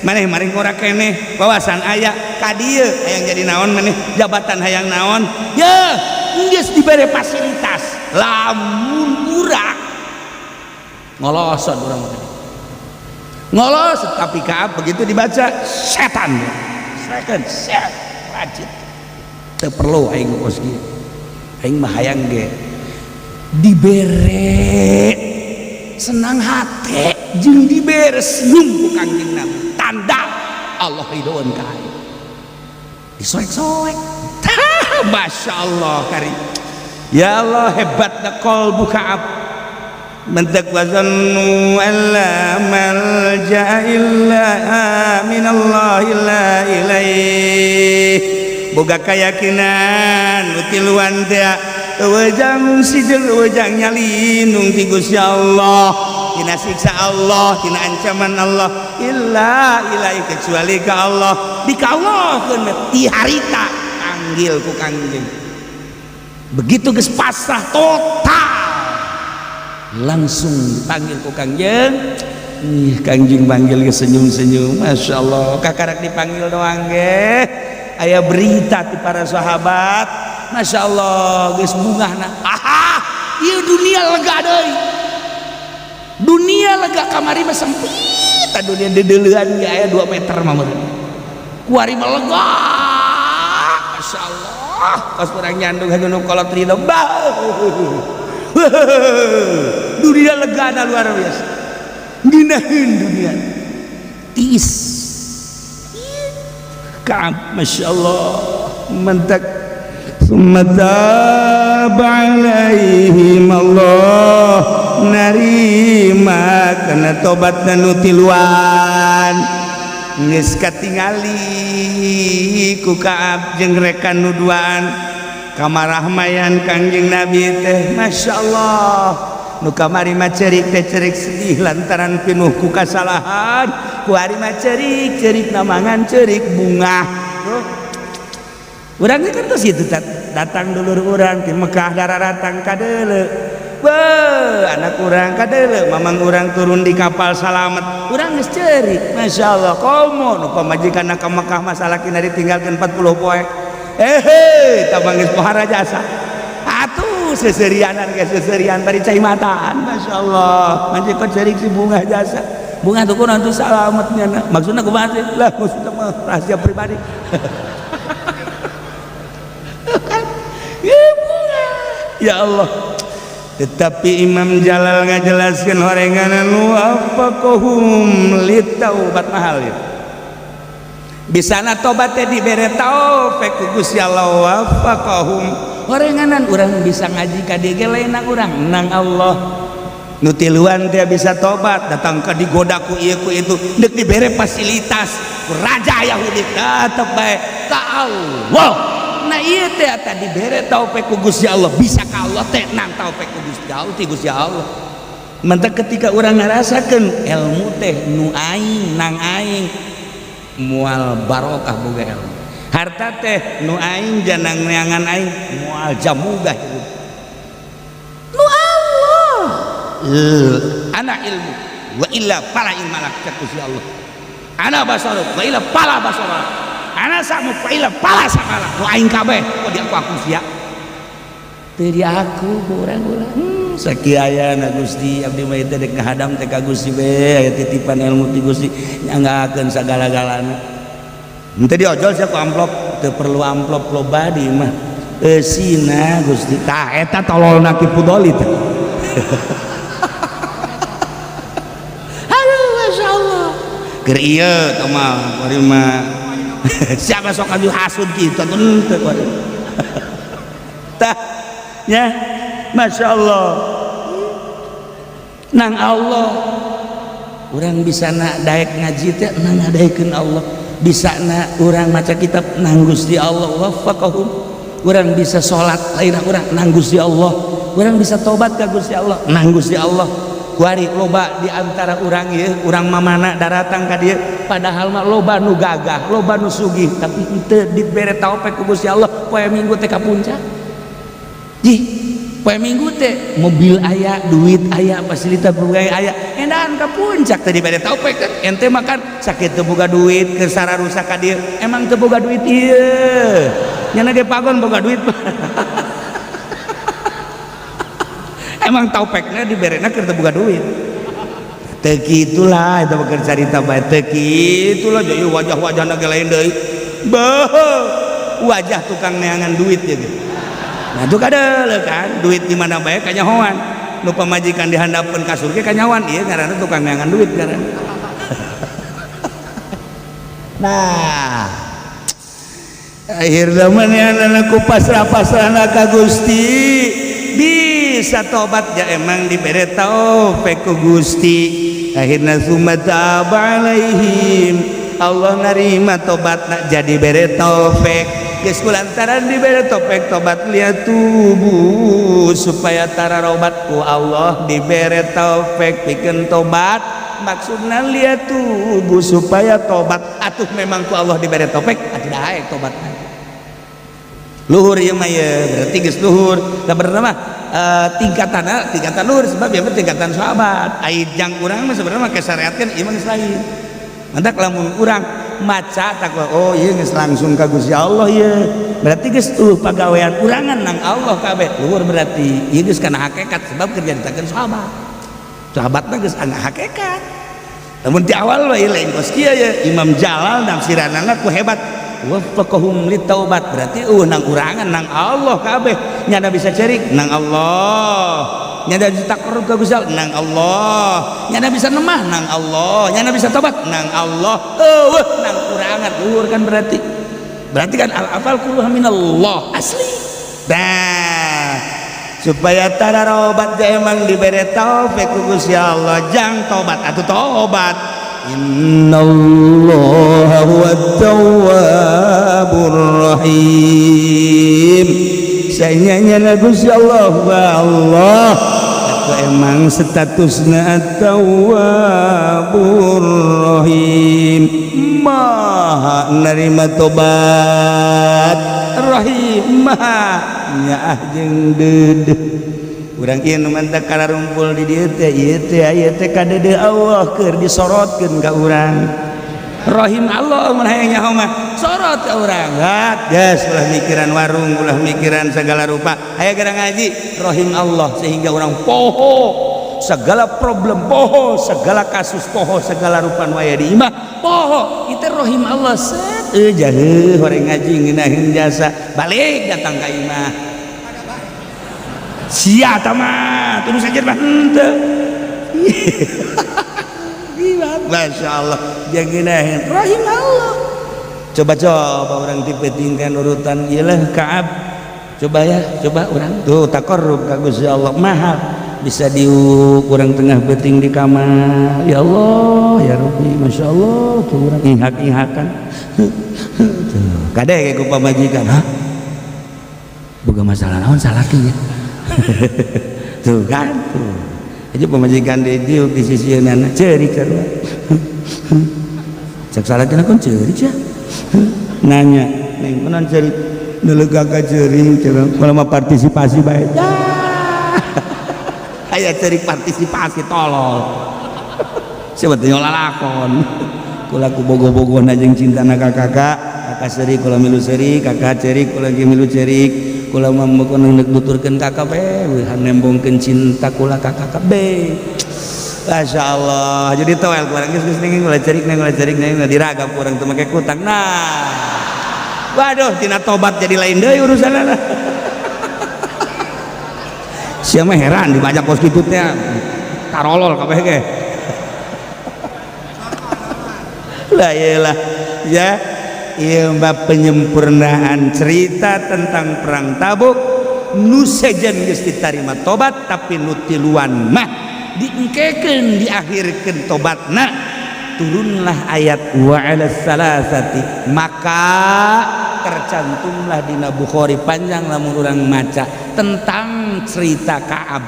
maneh mari ngora keneh wawasan aya ka dieu hayang jadi naon maneh jabatan hayang naon ya geus dibere fasilitas lamun urang ngolosot urang mah ngolos tapi ka begitu dibaca setan set rajin teu perlu aing ngos kieu aing mah hayang ge dibere senang hati jeung dibere senyum ku Kangjeng Nabi tanda Allah ridhoan ka aing disoek-soek Masya Allah karim ya Allah hebatna qalbu Ka'ab mentek wazannu alla malja illa minallahi la ilaih boga keyakinan utiluan teh wejang sidel wejang nyalindung ti Gusti Allah tina siksa Allah tina ancaman Allah illa ilai kecuali ka Allah dikawalkeun ti harita panggil ku Kangjeng begitu geus pasrah total langsung dipanggil ku Kangjeng. Ih, Kangjeng panggil ke senyum-senyum, masya Allah. Kakarak dipanggil doang ge, aya berita ti para sahabat, masya Allah, geus bungahna. Aha, ieu dunia lega deui. Dunia lega kamari mah sempit, dunia dedeleuan ge aya 2 meter mah meureun. Kuari mah lega, masya Allah. Pas urang nyandung hageun kolot ridho, dunia legana luar biasa. Ginahin dunia tis Ka'ab masya Allah mentak summatab alaihim Allah narima kana tobat nu tiluan geus katingali ku Ka'ab jeung rekan nu duaan kamarahmayan Kangjeng Nabi teh masya Allah nu kamari mah cerik teh cerik sedih lantaran pinuh ku kasalahan ku ari mah cerik cerik namangan cerik bunga urang teh kan kitu datang dulur urang ti Mekah dararatang ka deuleu anak urang ka deuleu mamang urang turun di kapal salamet urang geus cerik masyaallah komo nu pamajikanna ka Mekah masalahna ditinggalkeun 40 poe tabang geus pohara jasa atuh seserianan ke seserian bari cai mataan masyaallah manjing kok cerik si bunga jasa bunga tuh kunaon tuh salametnya maksudna kumaha sih lah maksudna mah rahasia pribadi ya bunga ya Allah tetapi Imam Jalal ngajelaskeun horenganan wafaqahum litaubat mahal ya bisana tobat teh dibere taufik ku Gusti Allah wafaqahum horenganan urang bisa ngaji ka dieu ge lainna urang nang Allah nu tiluan teh bisa tobat datang ka digoda ku ieu ku itu deuk dibere fasilitas ku raja Yahudi tetep bae ka Allah nah ieu teh eta dibere taufik ku Gusti Allah bisa ka Allah teh nang taufik ku Gusti Allah ti Gusti Allah mantap ketika urang ngarasakeun ilmu teh nu aing nang aing mual barokah boga ilmu harta teh nu aing janang neangan aing mual jamugah hidup nu Allah ana ilmu wa illa pala ilmalak Gusti Allah ana basara wa illa pala basara ana samu wa illa pala sakala nu aing kabeh kok di aku sia teu di aku urang-urang sakiayana Gusti abdi mah teh dek ngahadam teh ka Gusti we aya titipan ilmu ti Gusti nyanggakeun sagala-galana henteu diojol sia ku amplop teu perlu amplop loba di mah eusina Gusti tah eta tololna ki pudoli teh aduh masyaallah keur ieu tah mah bari mah siapa sok aju hasud kitu teu bari tah ya masya Allah nang Allah orang bisa nak daek ngaji teh nang ngadaikeun Allah bisa nak orang maca kitab nang Gusti Allah wafaqahum orang bisa sholat lain orang nang Gusti Allah orang bisa tobat ka Gusti Allah nang Gusti Allah kuari loba di antara orang ieu urang mamana daratang ka dieu padahal mah loba nu gagah loba nu sugih tapi teu dibere taufik ku Gusti Allah poe Minggu teh ka puncak poe Minggu teh mobil aya duit aya fasilitas berbagai aya endahan ka puncak tadi bade taufik ente makan sakit teu boga duit keur sararusa ka dieu emang teu boga duit ieu nya ge pagon boga duit emang taufikna diberena keur teu boga duit teu kitulah eta keur carita bae teu kitulah jadi wajah-wajahna ge lain deui wajah tukang neangan duit ya gitu. Nah itu kadele kan duit di mana bae kanyahoan nu pamajikan dihandapkeun ka surga kanyawan ieu ngaranna tukang neangan duit ngaranna nah akhirna manehna ku pasrah-pasrahna ka Gusti bisa tobat ya emang dibere taufik ku Gusti akhirna sumata alaihim Allah narima tobatna jadi bere taufik geus kulantaran dibere topik tobat liat tubuh supaya tararobat ku Allah dibere taufik pikeun tobat maksudna liat tubuh supaya tobat atuh memang ku Allah dibere taufik atuh daek tobat luhur ieu mah ye berarti geus luhur sabenerna mah tingkatan luhur sebab ya tingkatan sahabat aijang urang mah sebenarnya mah kesyariatkeun ieu mah geus lain mantak lamun urang maca takwa oh iya geus langsung ka Gusti Allah ya berarti geus pagawean urangan nang Allah kabeh luhur berarti ieu geus kana hakikat sebab kerja ditakeun sahabat mah geus ana hakikat namun di awal we lain kos kieu ya Imam Jalal nafsiranana ku hebat waffaqahum litaubat berarti nang urangan nang Allah kabeh nyana bisa cerik nang Allah nyana bisa takarrub ka Gusti Allah nang Allah nyana bisa nemah nang Allah nyana bisa tobat nang Allah nang urangan luhur kan berarti kan al-afal kulluha minallah asli dah supaya tararobat emang diberi taufik ku Gusti Allah jang tobat atuh tobat innallaha huwat tawwabur rahim sayanya Gusti Allah wa Allah aku emang statusna at-tawwabur rahim maha nerima tobat rahim maha nyaah jeung deudeuh urang ieu nu mantak kararumpul di dieu teh ieu teh kadede Allah keur disorotkeun ka urang rahim Allah mun hayang nyaho mah sorot ka urang geus ulah mikiran warung ulah mikiran segala rupa aya gara ngaji rahim Allah sehingga urang poho segala problem poho segala kasus poho segala rupa nu aya di imah poho itu rahim Allah set jaheuh horeng ngaji ngeunaheun jasa balik datang ka imah sia tamah terus aja mah henteu Masya Allah jangan rahim Allah coba orang dipetingkan urutan ialah Kaab coba orang tuh takarrub ka Gusti Allah mahal bisa diuk orang tengah beting di kamar ya Allah ya Rabbi Masya Allah tuh orang ingak-ingakan kadek ku pamajikan boga masalah naon salaki ya tuh kan tuh aja pemajikan di diuk di sisieunana ceurik sarua cek salakina kun ceurik ya nanya neng kunaon ceurik neuleuk gagah ceurik cenah kalau mah partisipasi bae aya ceurik partisipasi tolol siapa teh lalakon kula ku bogo-bogona jeung cintana ka kakak seurik kula milu seurik kakak ceurik kula ge milu ceurik kula mah neuk nuturkeun ka kabeh han nembongkeun cinta kula ka kabeh Masya Allah jadi toel kurang geus ning kula cerik ning diragap urang teu make kutang nah waduh tina tobat jadi lain deui urusanna sia mah heran dibajak kos kitu teh karolol kabeh ge la iyalah ya ieu mah penyempurnaan cerita tentang perang Tabuk nu sejen geus ditarima tobat tapi nu tiluan mah diengkekeun diakhirkeun tobatna turunlah ayat wa 'alas salasati maka tercantumlah dina Bukhari panjang lamun urang maca tentang cerita Ka'ab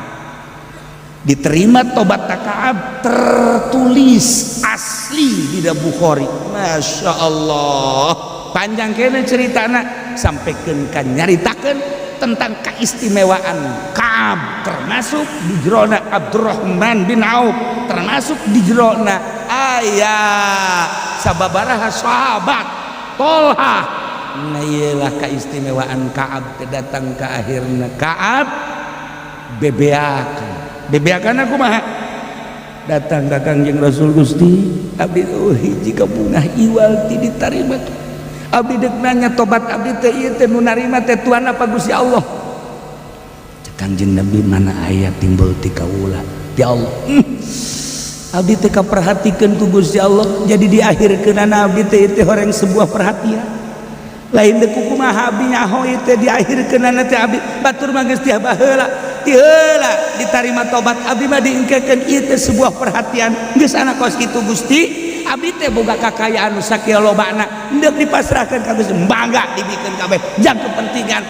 diterima tobat Ka'ab tertulis asli di Bukhari Masya Allah panjang kene ceritana sampaikan kan nyaritakeun tentang keistimewaan Ka'ab termasuk di jerona Abdurrahman bin Auf termasuk di jerona ayat sababaraha sahabat Tolha nah iyalah keistimewaan Ka'ab datang ke akhirna Ka'ab bebeakan aku mah datang ka Kangjeng Rasul Gusti abdi hiji kabungah iwal ti ditarima abdi deuk nanya tobat abdi teh ieu teh nu narima teh Tuhan apa Gusti Allah Kangjeng Nabi mana aya timbul ti kaula ti Allah abdi teh kaperhatikeun ku Gusti Allah jadi diakhirkeunana abdi teh horeng sebuah perhatian lain deuk kumaha abdi nyaho ieu teh diakhirkeunana teh abdi batur mah geus tiah baheula ti heula ditarima tobat abdi mah diengkekeun ieu teh sebuah perhatian geus ana kos kitu Gusti abdi teh boga kakayaan nu sakieu lobana hendak dipasrahkeun ka Gusti mangga dibikeun kabeh jang kepentingan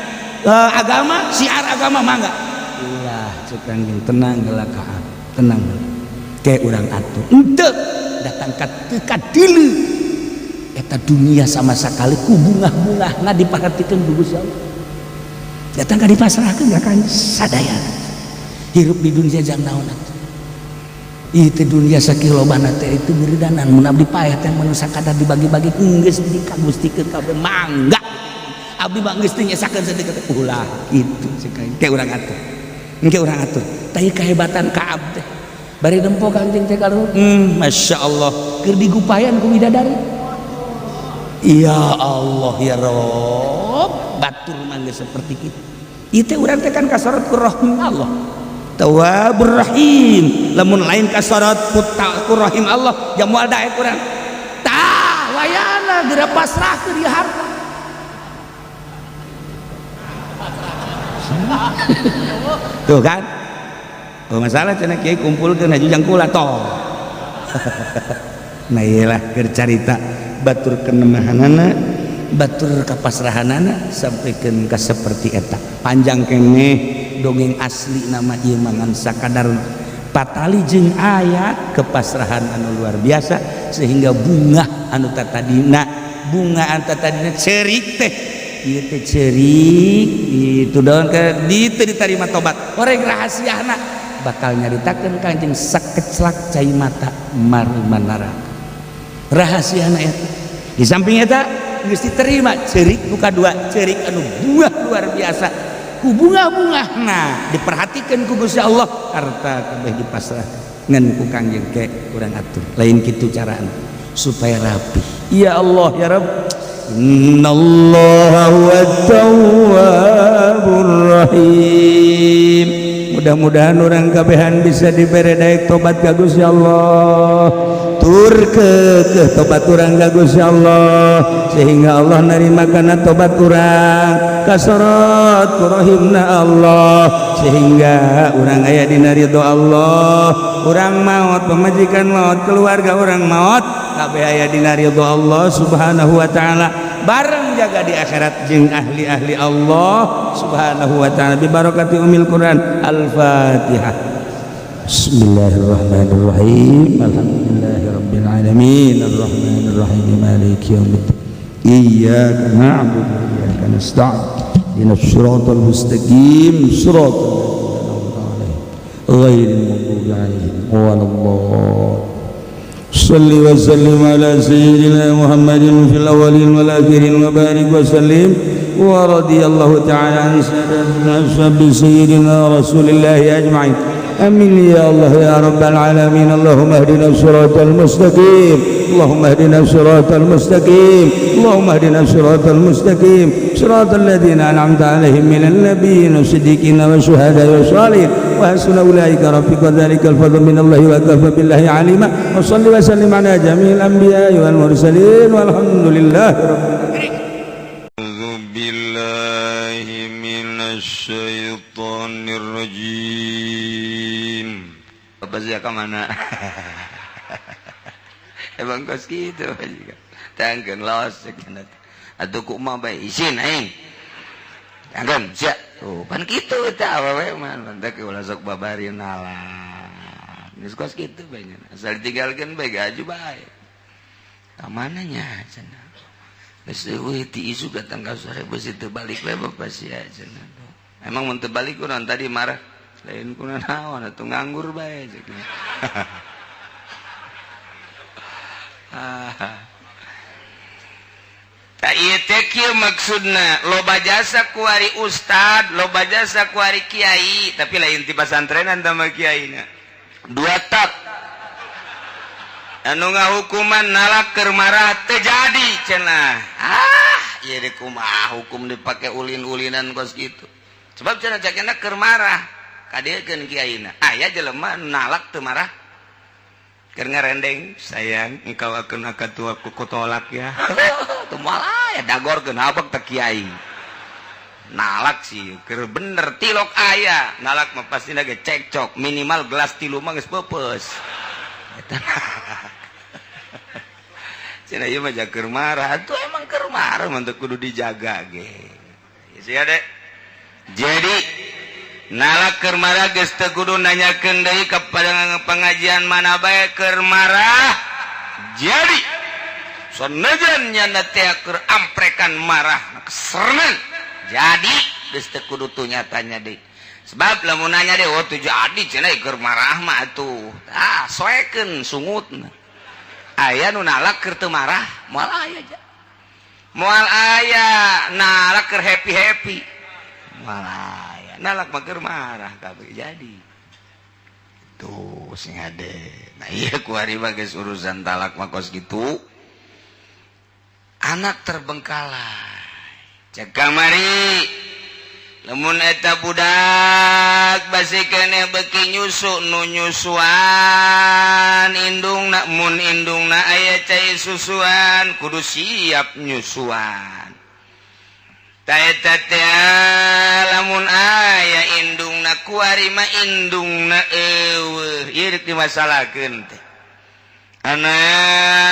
agama syiar agama mangga ulah cek anjeun tenang geula kaab tenang kayak urang atur henteu datang ka dilu eta dunia sama sekali ku bungah-bungahna diperhatikeun ku Gusti Allah datang ka dipasrahkeun ka sadaya hirup di dunia jang naon itu dunia sakieu lobana teh itu biridanan mun abdi paeh teh mun sakadar dibagi-bagi geus dikagustikeun kabeh mangga abdi mah geus nyesakeun sedekah ulah kitu cek kayak urang atur engke urang atur tah kahebatan Kaab teh bari dempo Kanjeng teh kaluhur Masya Allah keur digupayan ku bidadari ya Allah ya Rob batur mah geus saperti kitu ieu teh urang teh kan kasorot ku rahim Allah Tawwabur Rahim lamun lain kasorot ku rahim Allah jamual daek urang tah wayana geura pasrahkeun ieu harta tuh kan oh masalah cenah kiai kumpulkeun haju jangkula tong nah iyalah keur carita batur kenemahanana batur kapasrahanana sampikeun ka saperti eta panjang keneh dongeng asli nama ieu mangan sakadar patali jeung ayat kepasrahan anu luar biasa sehingga bunga anu tatadina bunga anu tatadina ceurik teh ieu teh ceurik itu daun ke ditu ditarima tobat oreng rahasiana bakal nyaritakeun Kanjeng sakeclak cai mata maruman neraka rahasiana eta di samping eta geus diterima ceurik nu kadua ceurik anu bunga luar biasa ku bunga-bunga diperhatikan ku Gusti Allah harta kabeh dipasrahkeun ngan ku Kanjeng ke urang atur lain kitu carana supaya rapi ya Allah ya Rabb innallaha huwat tawwabur rahim mudah-mudahan urang kabehan bisa dibere daek tobat ka Gusti Allah tur ke tobat urang ka Gusti Allah sehingga Allah narima kana tobat urang kasorot ku rahimna Allah sehingga urang aya dina ridho Allah urang maot pamajikan maot keluarga urang maot kabeh aya dina ridho Allah subhanahu wa ta'ala bareng jaga di akhirat jeung ahli-ahli Allah subhanahu wa ta'ala bi barakati umil Quran al-Fatihah Bismillahirrahmanirrahim alhamdulillahirabbil alamin arrahmanir rahim maliki yaumiddin iyyaka na'budu wa iyyaka nasta'in ihdinas siratal mustaqim siratal ladzina an'amta 'alaihim ghairil maghdubi 'alaihim waladdallin salli wa sallim ala sayyidina Muhammadin fil awwalin wal akhirin wa barik wa sallim wa radiyallahu ta'ala an sayyidina rasulillah ajma'in amin ya Allah ya rabbal alamin Allahumma ihdina siratal mustaqim Allahumma ihdina siratal mustaqim Allahumma ihdina siratal mustaqim siratal ladzina an'amta 'alaihim minal nabiyyin wasiddiqin wasyuhada'i wassalihin wa hasuna ulaika rafiqa dzalikal fadlu minallahi wa kafa billahi 'alima wa shalli wa sallim ala jami'il anbiya'i wal mursalin walhamdulillahi rabbil alamin a'udzu billahi minasy syaithanir rajim apa sih ka mana emang kos gitu juga tangkeun los cenah atuh ku mah bae isin aing tangkeun sia tuh pan kitu teh awewe mah teh ulah sok babari nalah geus kos kitu bae asal ditinggalkeun bae gaju bae ka mananya cenah geus eueuh ti isu datang ka sore beusi teu balik bae bapak sia cenah emang mun teu balik kunaon tadi marah lain kunaon naon atuh nganggur bae cenah tak ieu teh kieu maksudna loba jasa ku ari ustad loba jasa ku ari kiai tapi lain ti pasantrenan tah mah kiaina dua tak anu ngahukuman nalak keur marah teu jadi cenah ieu deh kumaha hukum dipake ulin-ulinan kos kitu sebab cenah cakena keur marah kadiekeun kiaina aya jelema nalak teu marah keur ngarendeng sayang engkau akan tua ku tolak ya tuh malah ya dagorkeun habek teh kiai nalak sih keur bener tilok aya nalak mah pasti ge cekcok minimal gelas tilu mah geus peupeus eta cenah ieu mah keur marah atuh emang keur marah mah kudu dijaga ge sia dek jadi nalak keur marah geus teu kudu nanyakeun deui kepada pengajian mana bae keur marah jadi sanajan nyana teh keur amprekan marah kesernen jadi geus teu kudu tu nyatanya deui sebab lamun nanya deh oh tuh jadi cenah keur marah mah atuh soekeun sungutna aya nu nalak keur teu marah moal aya aja moal aya nalak keur happy moal aya nalak mah keur marah kabeh jadi tuh sing ade nah ieu kuari mah geus urusan talak mah kos kitu anak terbengkalai cek kamari lamun eta budak basi keneh beuki nyusu nu nyusuan indungna mun indungna aya cai susuan kudu siap nyusuan ta eta teh lamun aya indungna kuari mah indungna eueuh ieu rek dimasalakeun teh anak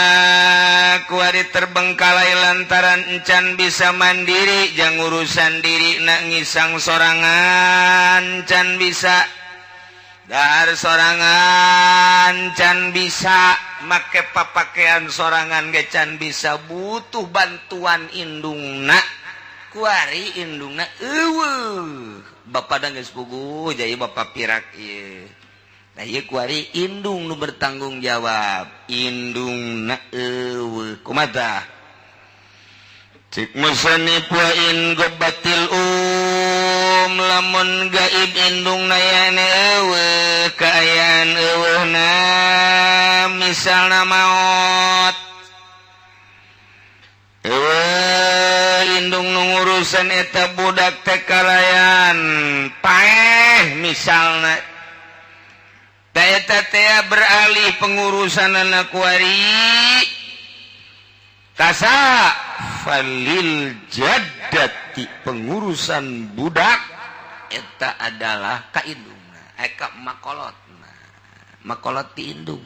kuari terbengkalai lantaran encan bisa mandiri jang urusan diri nak ngisang sorangan can bisa dahar sorangan can bisa make papakean sorangan ge can bisa butuh bantuan indungna kuari indungna eueuh bapa da geus puguh jadi bapa pirak ieu nah ieu kuari indung nu bertanggung jawab indungna eueuh kumaha cik musannif wa in gobatil lamun gaib indungna yane eueuh kaayaan eueuhna misalna maot eueuh indung nu ngurusan eta budak teh kalayan paeh misalna eta teh beralih pengurusan anak kuari kasa falil jaddati pengurusan budak eta adalah ka indungna ka makolotna makolot ti indung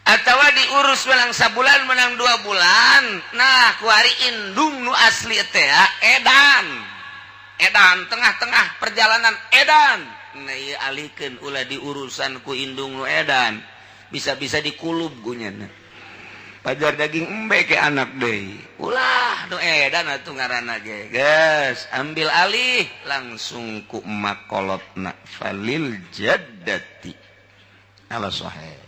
atawa diurus menang sabulan menang 2 bulan nah kuari indung nu asli teh edan tengah-tengah perjalanan edan nah ieu alikeun ulah diurusan ku indung nu edan bisa-bisa dikulub gunyana pajar daging embe ke anak deui ulah nu edan atuh ngaranna ge geus ambil alih langsung ku makolotna falil jaddati ala sahih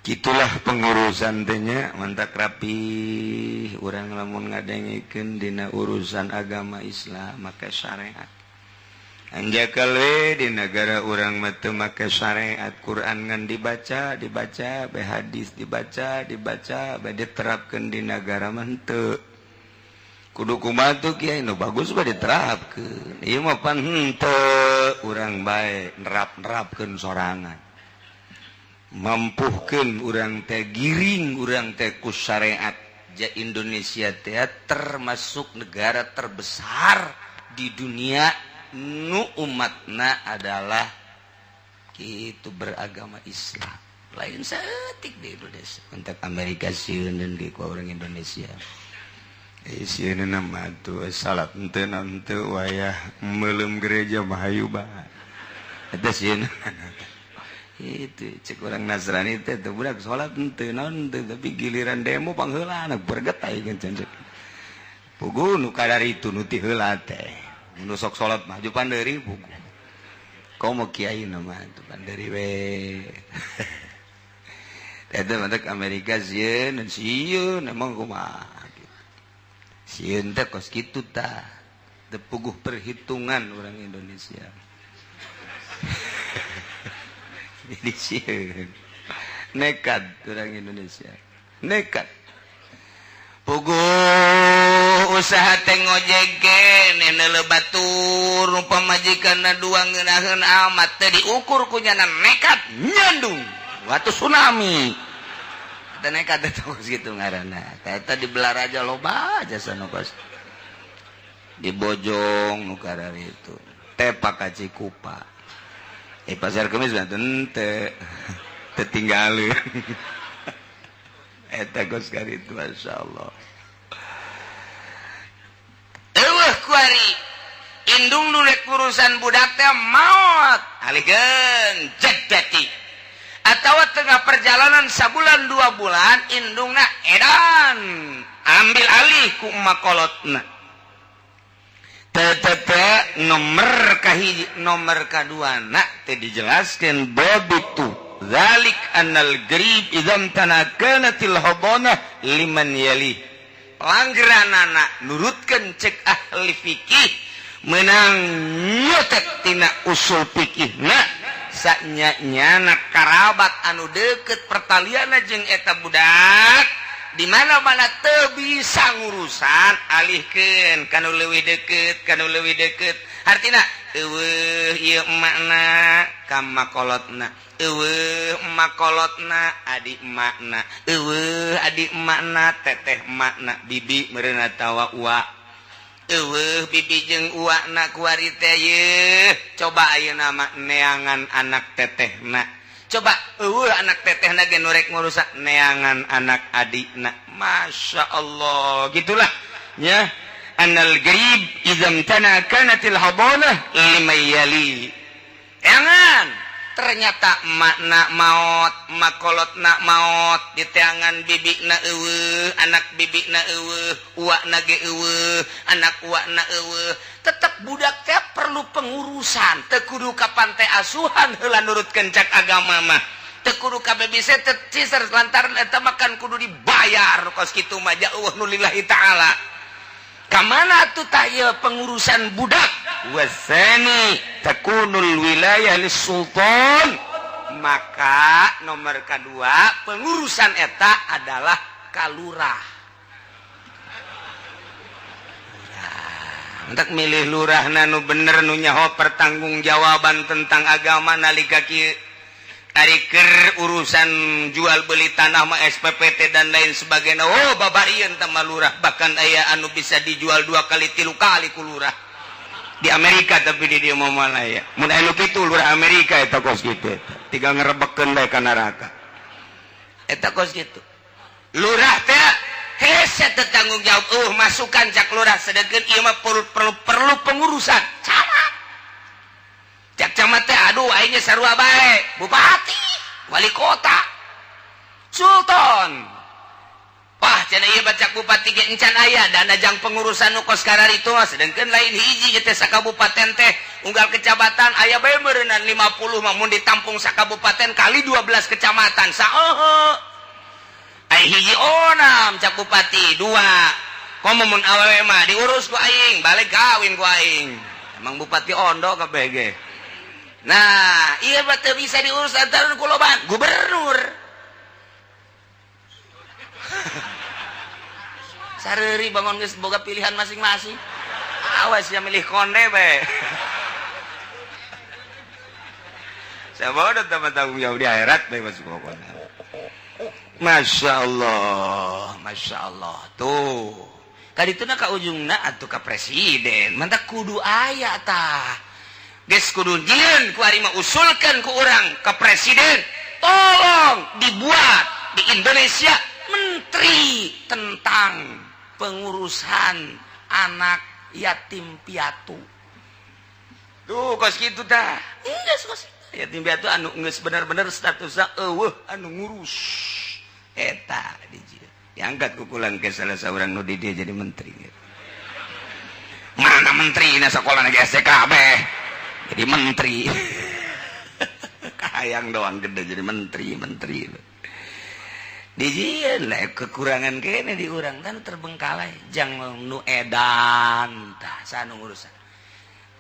kitulah pengurusan teh nya mantak rapi urang lamun ngadengikeun dina urusan agama Islam make syariat anjakal we di negara urang mah teu make syariat Quran ngan dibaca bae hadis dibaca bae diterapkeun di negara mah henteu kudu kumaha tuh kiai nu bagus bae diterapkeun ieu mah pan henteu urang bae nerapkeun sorangan mampuhkeun urang teh giring urang teh ku syariat ja Indonesia teh termasuk negara terbesar di dunia nu umatna adalah kitu beragama Islam lain saeutik di Indonesia untuk Amerika sieun di ku urang Indonesia sieun mah atuh salat henteu wayah meuleum gereja mah hayu bae eta sieun itu cek orang Nasrani teh teu budak salat henteu naon teu tapi giliran demo pangheula anak bergetai kan puguh nu kadari itu nu ti heula teh nu sok salat mah ju pandeuri puguh komo kiai nama tu pandeuri we eta mah Amerika sieun emang kumaha sieun teh kos kitu tah teu puguh perhitungan orang Indonesia jadi sieun nekat orang Indonesia nekat puguh usaha teh ngojek keneh batur pamajikanna dua ngeunaheun amat teh diukur ku nyana nekat nyandung waktu tsunami teh nekat teh gitu ngaranna eta di Belaraja loba aja sana kos di Bojong nu karari itu tepak ka Cikupa pasar Kemis banten teu tertinggal eta kos itu masyaallah kuari indung nu rek urusan budak teh maot alikeun jaddati atawa tengah perjalanan sabulan 2 bulan indungna edan ambil alih ku makolotna tete nomor kahiji nomor kadua nak teh dijelaskeun babitu zalik annal grib idzam tanakanatil habana liman yali pelanggaranana nurutkeun cek ahli fikih menang nyotek tina usul fikihna sanyana karabat anu deket pertaliana jeung eta budak di mana-mana teu bisa ngurusan alihkeun kanu leuwih deket artina eueuh ieu emakna ka makolotna eueuh makolotna adik emakna eueuh adik emakna teteh emakna bibi meureunna tawa uwa eueuh bibi jeung uwana kuari teh yeuh coba ayeuna mah neangan anak tetehna coba anak tetehna ge nu rek ngurusak neangan anak adikna masya Allah gitulah nya annal garib idzam tanakanatil hadanah limayali jangan ternyata makna maot makolotna maot di tangan bibikna eueuh anak bibikna eueuh uakna ge eueuh anak uakna eueuh tetep budak teh perlu pengurusan teu kudu ka pantai asuhan heula nurutkeun cak agama mah teu kudu ka babysitter ciser lantaran eta mah kan kudu dibayar kos kitu mah jauh nu lillahi taala kamana atuh tah ieu pengurusan budak wasani takunul wilayah lis-sultan maka nomor kedua pengurusan eta adalah kalurah untuk milih lurahna nu bener nu nyaho pertanggungjawaban tentang agama nalika kieu ari keur urusan jual beli tanah mah SPPT dan lain sebagainya oh babarieun teh mah lurah bahkan aya anu bisa dijual 2 kali 3 kali ku lurah di Amerika tapi di dieu mah aya mun anu kitu lurah Amerika eta kos kitu tinggal ngerebekeun bae ka neraka eta kos kitu lurah teh hese tanggung jawab masukan cak lurah sedangkeun ieu mah perlu pengurusan cara cak camat teh aduh aing ge sarua bae bupati wali kota sultan wah cenah ieu baca bupati ge encan aya dana jang pengurusan nu kos kararitu sedangkeun lain hiji teh sakabupaten teh unggal kecamatan aya bae meureunna 50 mah mun ditampung sakabupaten kali 12 kecamatan saeueuh ai hiji onam cak bupati 2 komo mun awewe mah diurus ku aing balik kawin ku aing emang bupati ondo kabeh ge nah ieu mah teu bisa diurus antareun ku loban gubernur sareuri bangun geus boga pilihan masing-masing awas ya milih konde bae sabodo tanggung jawab di akhirat bae masuk pokona Masya Allah tuh kadituna ka ujungna atuh ka presiden mantap kudu aya tah geus kudu jieun ku ari mah usulkeun ku urang ka presiden tolong dibuat di Indonesia menteri tentang pengurusan anak yatim piatu tuh kos kitu tah geus kos yatim piatu anu geus bener-bener statusna eueuh anu ngurus eta diangkat kukulan ke salah seorang nu di dia jadi menteri mana menteri na sekolah lagi STKB jadi menteri kahayang doang gede jadi menteri dijieun lah kekurangan kene di urang kan terbengkalai jang nu edan tah sanu urusan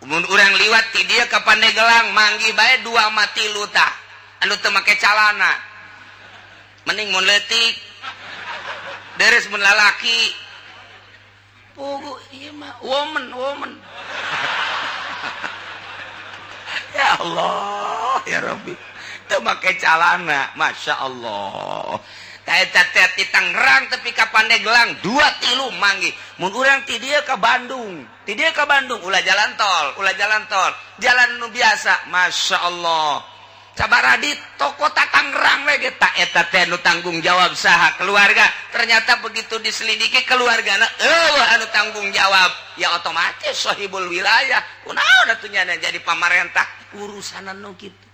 mun urang liwat ti dieu ka Pandeglang manggi bae 2 mati lu tah anu teu make calana mending mun leutik deres mun lalaki pugu ieu mah woman ya Allah ya Rabbi teu make calana masya Allah kaeta teh di Tangerang tepi ka Pandeglang 2-3 manggi mun urang ti dieu ka Bandung ulah jalan tol jalan nu biasa masya Allah Sabaradi toko Tangerang we ge tak eta teh nu tanggung jawab saha keluarga. Ternyata begitu diselidiki keluargana eueuh anu tanggung jawab, ya otomatis sahibul wilayah. Kunaon atuh nya jadi pamarentah urusan anu kitu.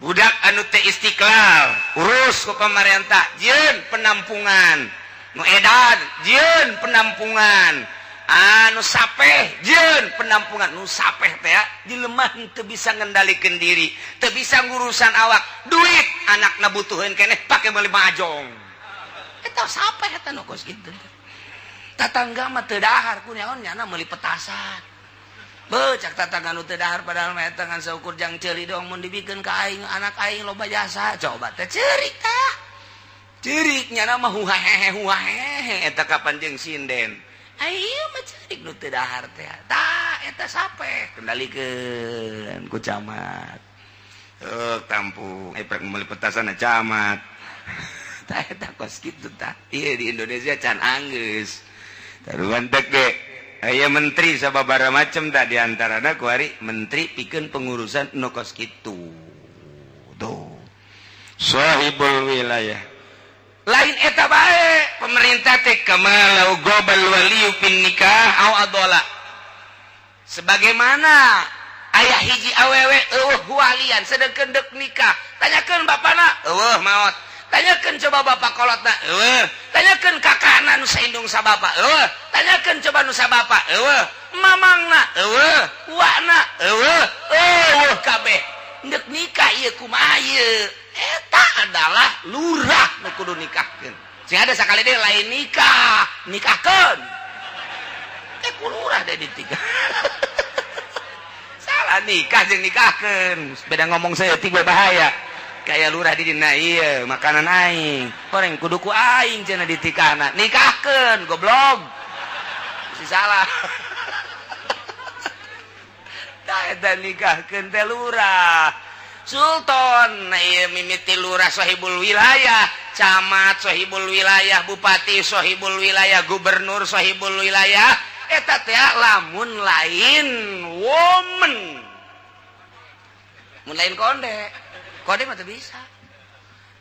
Budak anu teh istiqlal urus ku pamarentah, jeung penampungan. Nu edan jeung penampungan. Anu sapeh jeung penampungan. Nu sapeh teh jelema teu bisa ngendalikeun diri, teu bisa ngurusan awak. Duit anakna butuheun keneh pake meuli mahjong. Eta sapeh eta nu kos kitu. Tatangga mah teu dahar kunaon nyana meuli petasan. Beuh cak tatangga nu teu dahar padahal mah eta ngan saukur jang ceuli dong mun dibikeun ka aing anak aing loba jasa. Coba teh ceurik tah. Ceurik nyana mah huahehe eta kapan jeung sinden. Ayo mah ceurik nu teu dahar teh. Tah eta sapeh kendalikeun ku camat. Tampung prek meuli petasan camat. Tah eta kos kitu tah. Ieu di Indonesia can anggeus. Taruhan teh ge aya menteri sababaraha macem tah di antarana ku ari menteri pikeun pengurusan nu kos kitu. Tuh. Sahibul wilayah. Lain eta bae pemerintah teh kamalau gobal waliyu fin nikah au adola. Sebagaimana aya hiji awewe eueuh walian sedengkeun deuk nikah, tanyakeun bapana eueuh maot, tanyakeun coba bapak kolotna eueuh, tanyakeun kakana nu saindung sabapa eueuh, tanyakeun coba nu sabapa eueuh, mamangna eueuh, uwana eueuh kabeh deuk nikah ieu kumaha ieu. Eta adalah lurah nu kudu nikahkeun. Sing ada sakali deui lain nikahkeun. Ku lurah deh ditikah. Salah nikah jeung nikahkeun. Beda ngomong seutik bahaya. Kaya lurah di dina ieu makanan aing. Horeng kudu ku aing cenah ditikahna. Nikahkeun goblok. Si salah. Da eta nikahkeun teh lurah. Sultan mimiti lurah sahibul wilayah, camat sahibul wilayah, bupati sahibul wilayah, gubernur sahibul wilayah. Eta teh lamun lain woman, mun lain konde mah teu bisa.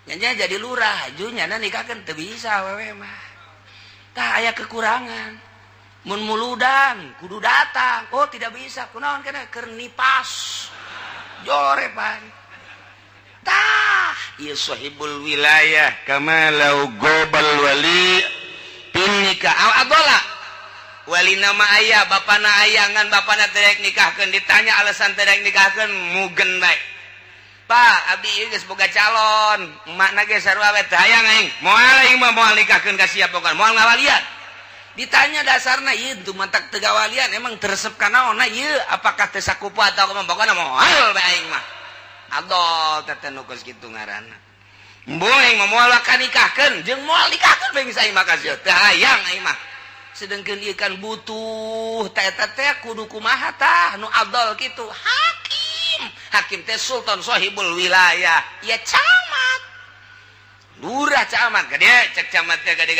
Nyanya jadi lurah, aju nyana nikahkeun teu bisa wewe mah. Tah aya kekurangan. Mun muludan kudu datang. Oh tidak bisa. Kunaon kana keur nipas. Jorepan. Tah, ieu sahibul wilayah kamalau gobal wali pinika adola. Wali nama aya, bapana aya ngan bapana teu nikahkeun ditanya alasan teu nikahkeun mugen bae. Pak, abdi ieu geus boga calon, emakna ge sarua we teu hayang aing. Moal aing mah moal nikahkeun ka sia pokona, moal ngawalian. Ditanya dasarna ieu teu mantak teu gawalian emang teresep ka naonna ieu apakah teu sakupu atau kumaha pokona moal bae aing mah. Adol teh nu geus kitu ngaranna. Embung aing mah moal ka nikahkeun jeung moal nikahkeun bae bisa aing mah ka sia teu hayang aing mah. Sedengkeun ieu kan butuh teh eta teh kudu kumaha tah nu adol kitu hakim teh sultan sahibul wilayah ya camat lurah camat gede cek camat teh gede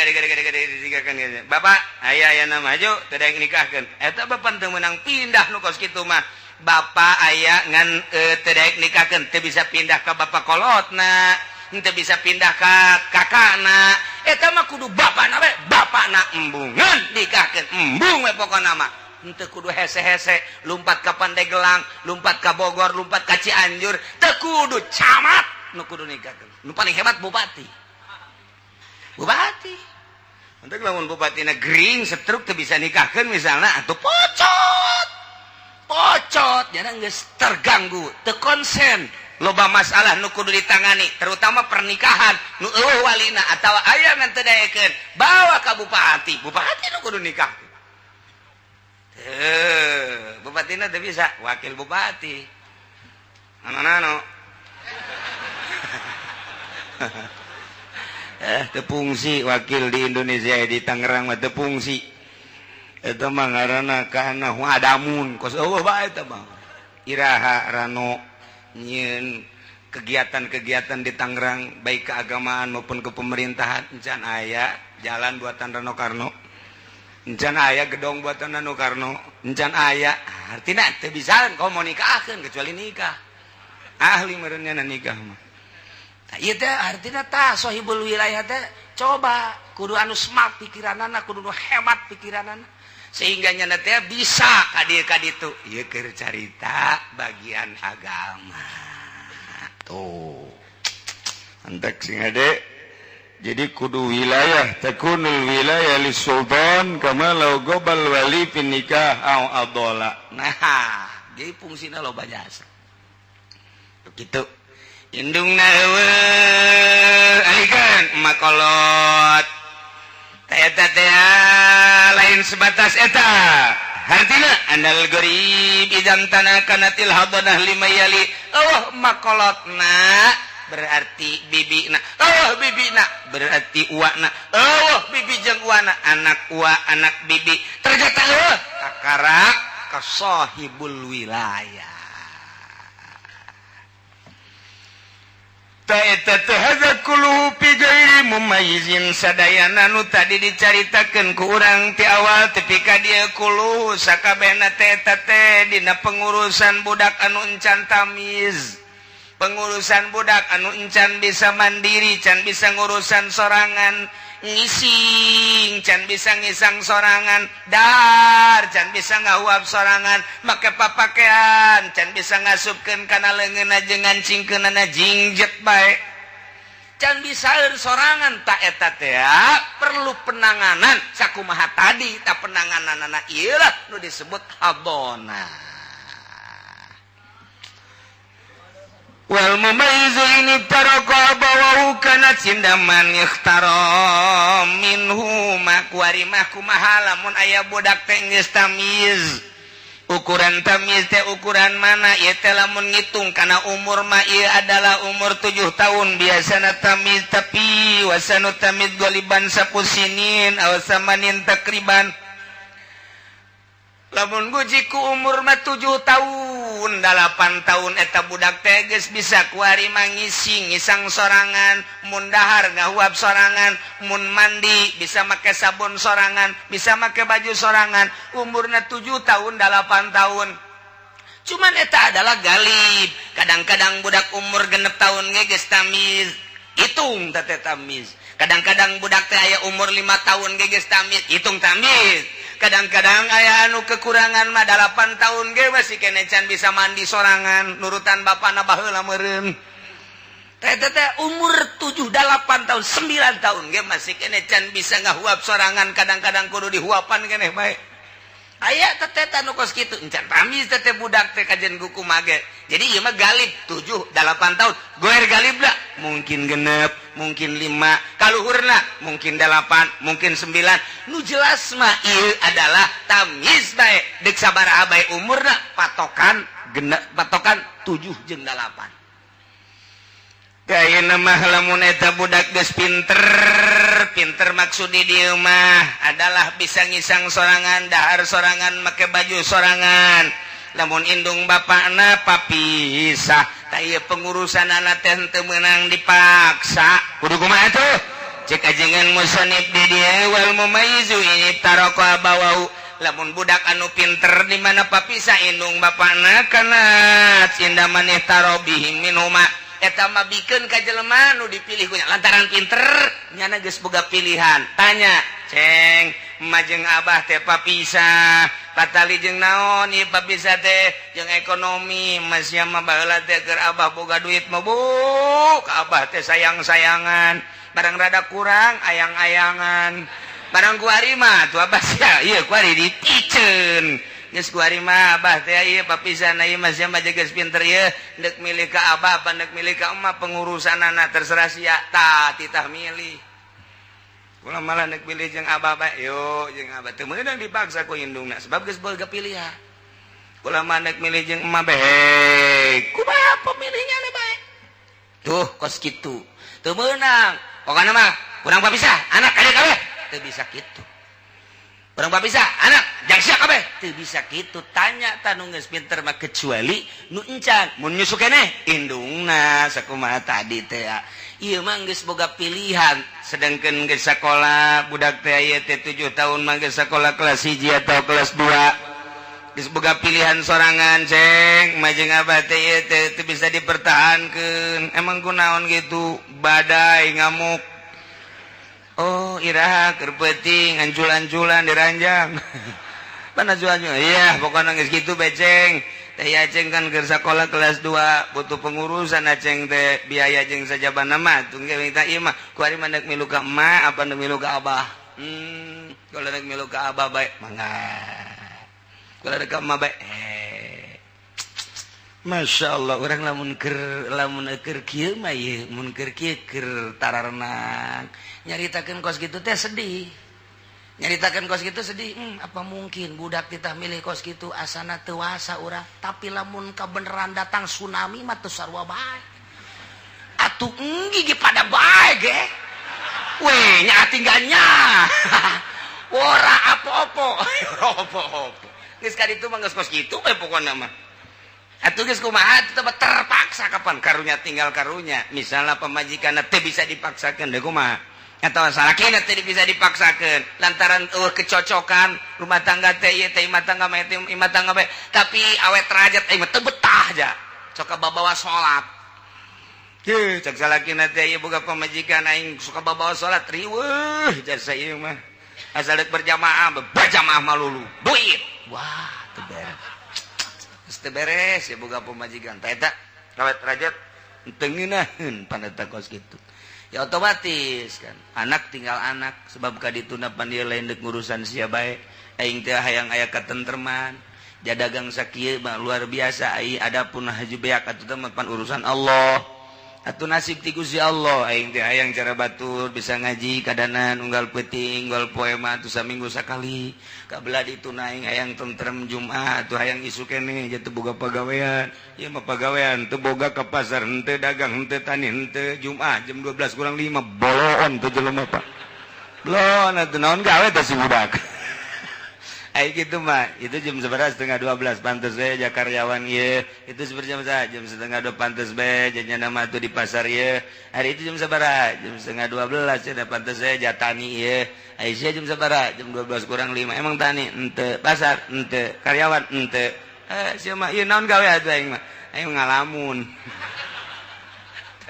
dikahkeun bapak aya nama maju teu daek nikahkeun eta bapak teu meunang pindah nu kos kitu mah bapak aya ngan teu daek nikahkeun teu bisa pindah ka bapak kolotna teu bisa pindah ka kakana eta mah kudu bapana we bapana embungan nikahkeun embung we pokona mah teu kudu hese-hese lumpat ka Pandeglang lumpat ka Bogor lumpat ka Cianjur teu kudu camat nu kudu nikahkeun nu paling hebat bupati untuk lamun bupatina gering setruk teu bisa nikahkeun misalna atuh pocot nya geus terganggu teu konsen loba masalah nu kudu ditangani terutama pernikahan nu eueuh walina atawa aya ngan teu daekeun bawa ka bupati nu kudu nikah bupatina teu bisa wakil bupati nano teu fungsi wakil di Indonesia di Tangerang mah teu fungsi eta mah ngaranna kana wadamun kos eueuh bae eta mah iraha rano nyin kegiatan-kegiatan di Tangerang baik keagamaan maupun kepemerintahan encan aya jalan buatan Rano Karno encan aya gedong buatan Rano Karno encan aya artinya teu bisa komunikasikan kecuali nikah ahli merenya nikah mah. Nah, ieu teh artina tah sahibul wilayah teh coba kudu anu smart pikiranana, kudu anu hemat pikiranana sehingga nyana teh bisa ka dieu ka ditu. Ieu keur carita bagian agama. Tuh. Antek sing ade. Jadi kudu wilayah takunul wilayah li sultan kama law gobal wali fin nikah au adola. Nah, jadi fungsina loba jasa. Begitu. Indungna eueuh alikeun makolot. Eta teh lain sebatas eta. Hartina andal gharib idan tanakanatil hadanah limayali. Oh makolotna berarti bibina. Oh bibina berarti uwana. Oh bibi jeung uwana anak uwa anak bibi. Ternyata kakara ka sahibul wilayah. Ta eta teh hadza kullu fi ghairi mumayyizin sadayana nu tadi dicaritakeun ku urang ti awal tepi ka dieu kullu sakabehna teh eta teh dina pengurusan budak anu encan tamiz. Pengurusan budak anu encan bisa mandiri, can bisa ngurusan sorangan, ngising, can bisa ngisang sorangan, dar, can bisa ngahuap sorangan, make papakean, can bisa ngasupkeun kana leungeunna jeung ngancingkeunana jingjet bae. Can bisa sorangan tak eta teh perlu penanganan sakumaha tadi, ta penangananana ieu lah nu disebut hadona. Wal mumayyizu ini taraka bawahu kana cindaman ikhtara minhu makwari mah kumaha lamun aya budak teh geus tamiz. Ukuran tamiz teh ukuran mana? Ieu teh lamun ngitung kana umur mah ieu adalah umur 7 tahun biasana tamiz, tapi wasanu tamiz goliban sapusinin aw samanin takriban. Lamun gujiku umur mah 7 tahun, 8 tahun eta budak teh geus bisa kuari mangising, ngisang sorangan, mun dahar ngahuap sorangan, mun mandi bisa make sabun sorangan, bisa make baju sorangan. Umurna 7 tahun, 8 tahun. Cuman eta adalah galib. Kadang-kadang budak umur 6 tahun ge geus tamiz. Hitung teh tamiz. Kadang-kadang budak teh aya umur 5 tahun ge geus tamiz, hitung tamiz. Kadang-kadang aya anu kekurangan mah 8 tahun ge masih kene can bisa mandi sorangan nurutan bapana baheula meureun. Teh umur 7 8 tahun 9 tahun ge masih kene can bisa ngahuap sorangan, kadang-kadang kudu dihuapan keneh bae. Aya teh anu kos kitu encan tamiz teh budak teh kajen guku mage. Jadi ieu mah galib 7 8 tahun. Goer galib lah mungkin genep, mungkin 5, kaluhurna mungkin 8, mungkin 9. Nu jelas mah ieu adalah tamiz bae. Deuk sabaraha bae umurna patokan genep, patokan 7 jeung 8. Kayeuna mah lamun eta budak geus pinter maksud di dieu mah adalah bisa ngisang sorangan, dahar sorangan, make baju sorangan. Lamun indung bapakna papisah, ta ieu pengurusanana teh teu meunang dipaksa. Kudu kumaha atuh? Cek ajengan musannif di dieu wal mumayyizu ini taraka bawau. Lamun budak anu pinter di mana papisah indung bapakna kana cinda maneh tarobihim minuma. Eta mah bikeun ka jelema nu dipilih ku nya lantaran pinter nyana geus boga pilihan. Tanya, "Ceng, emah jeung abah teh papisah, patali jeung naon ieu papisah teh jeung ekonomi, mas nya mah baheula teh keur abah boga duit mah bu, ka abah teh sayang-sayangan, barang rada kurang ayang-ayangan. Barang kuari mah tu abah sia, ieu kuari dipiceun. Geus kuari mah abah teh ieu papisan ieu mah sia mah geus pinter ieu deuk milih ka abah apa deuk milih ka emah pengurusanana terserah sia tah titah milih. Ulah malah deuk milih jeung abah bae yo jeung abah teu meunang dipaksa ku indungna sebab geus boga pilihan. Ulah mah deuk milih jeung emah bae kumaha pemilihnya le bae. Tuh kos kitu. Teu meunang. Pokona mah kurang papisah anak adik kabeh teu bisa kitu. Orang papisah anak jang sia kabeh teu bisa kitu. Tanya tanu geus pinter mah kecuali nu encan mun nyusu keneh indungna sakumaha tadi teh ieu mah geus boga pilihan. Sedengkeun geus sakola budak teh ieu teh 7 tahun mah geus sakola kelas 1 atau kelas 2 geus boga pilihan sorangan ceng majeng abah teh teu bisa dipertahankeun emang kunaon gitu badai ngamuk oh iraha keur peuting ancul-anculan diranjang pan ancul-anculan iya pokona geus kitu beceng teh aceng kan keur sakola kelas 2 butuh pengurusan aceng teh biaya jeung sajabana mah tunggu minta ieu mah ku ari mandek milu ka emak apa ndek milu ka abah kalau ndek milu ka abah bae mangga kalau ndek ka emak bae Masya Allah orang lamun keur kieu mah ieu mun keur kieu keur tararenang nyaritakeun kos kitu teh sedih nyaritakeun kos kitu sedih apa mungkin budak kita milih kos kitu asana teu wasa urang tapi lamun kabeneran datang tsunami mah teu sarua bae atuh enggi ge pada bae ge we nya tinggalnya ora apa-apa apa-apa geus ka ditu mah geus kos kitu we pokona mah atuh geus kumaha terpaksa kapan karunya tinggal karunya misalnya pemajikanna teu bisa dipaksakeun deui kumaha atawa salakina teu bisa dipaksakeun lantaran kecocokan rumah tangga teh ieu teh imah tangga mah imah tangga bae tapi awet derajat imah teu betah ja sok babawa salat teuh cek salakina teh ieu boga pamajikan aing suka babawa salat riweuh jasa ieu mah asal deuk berjamaah berjamaah malulu duit wah teu beres teu beres ya boga pamajikan tah eta awet derajat teu ngeunaheun paneta kos kitu ya otomatis kan anak tinggal anak sebab ka dituna pan ieu lain deuk ngurusan sia bae aing teh hayang aya katentreman jadagang sakieu mah luar biasa ai adapun haji beak atuh teh pan urusan Allah atuh nasib ti Gusti Allah aing teh hayang cara batur bisa ngaji kadanan unggal peuting unggal poe mah atuh saminggu sakali kabelah dituna aing hayang tentrem Jumat atuh hayang isu keneh jatuh boga pagawean ieu mah pagawean teu boga ka pasar henteu dagang henteu tani henteu Jumat jam 12:05 boloon teh jelema Pak belon atuh naon gawe teh si budak ai kitu mah itu jam 11:30 pantes we ja karyawan ieu itu jam 11:30 pantes we janya mah tuh di pasar ieu hari itu jam sabaraha jam 11:30 ya pantes we ja tani ieu ai sia jam sabaraha jam 12:05 emang tani henteu pasar henteu karyawan henteu sia mah ieu naon gawe atuh aing mah aing ngalamun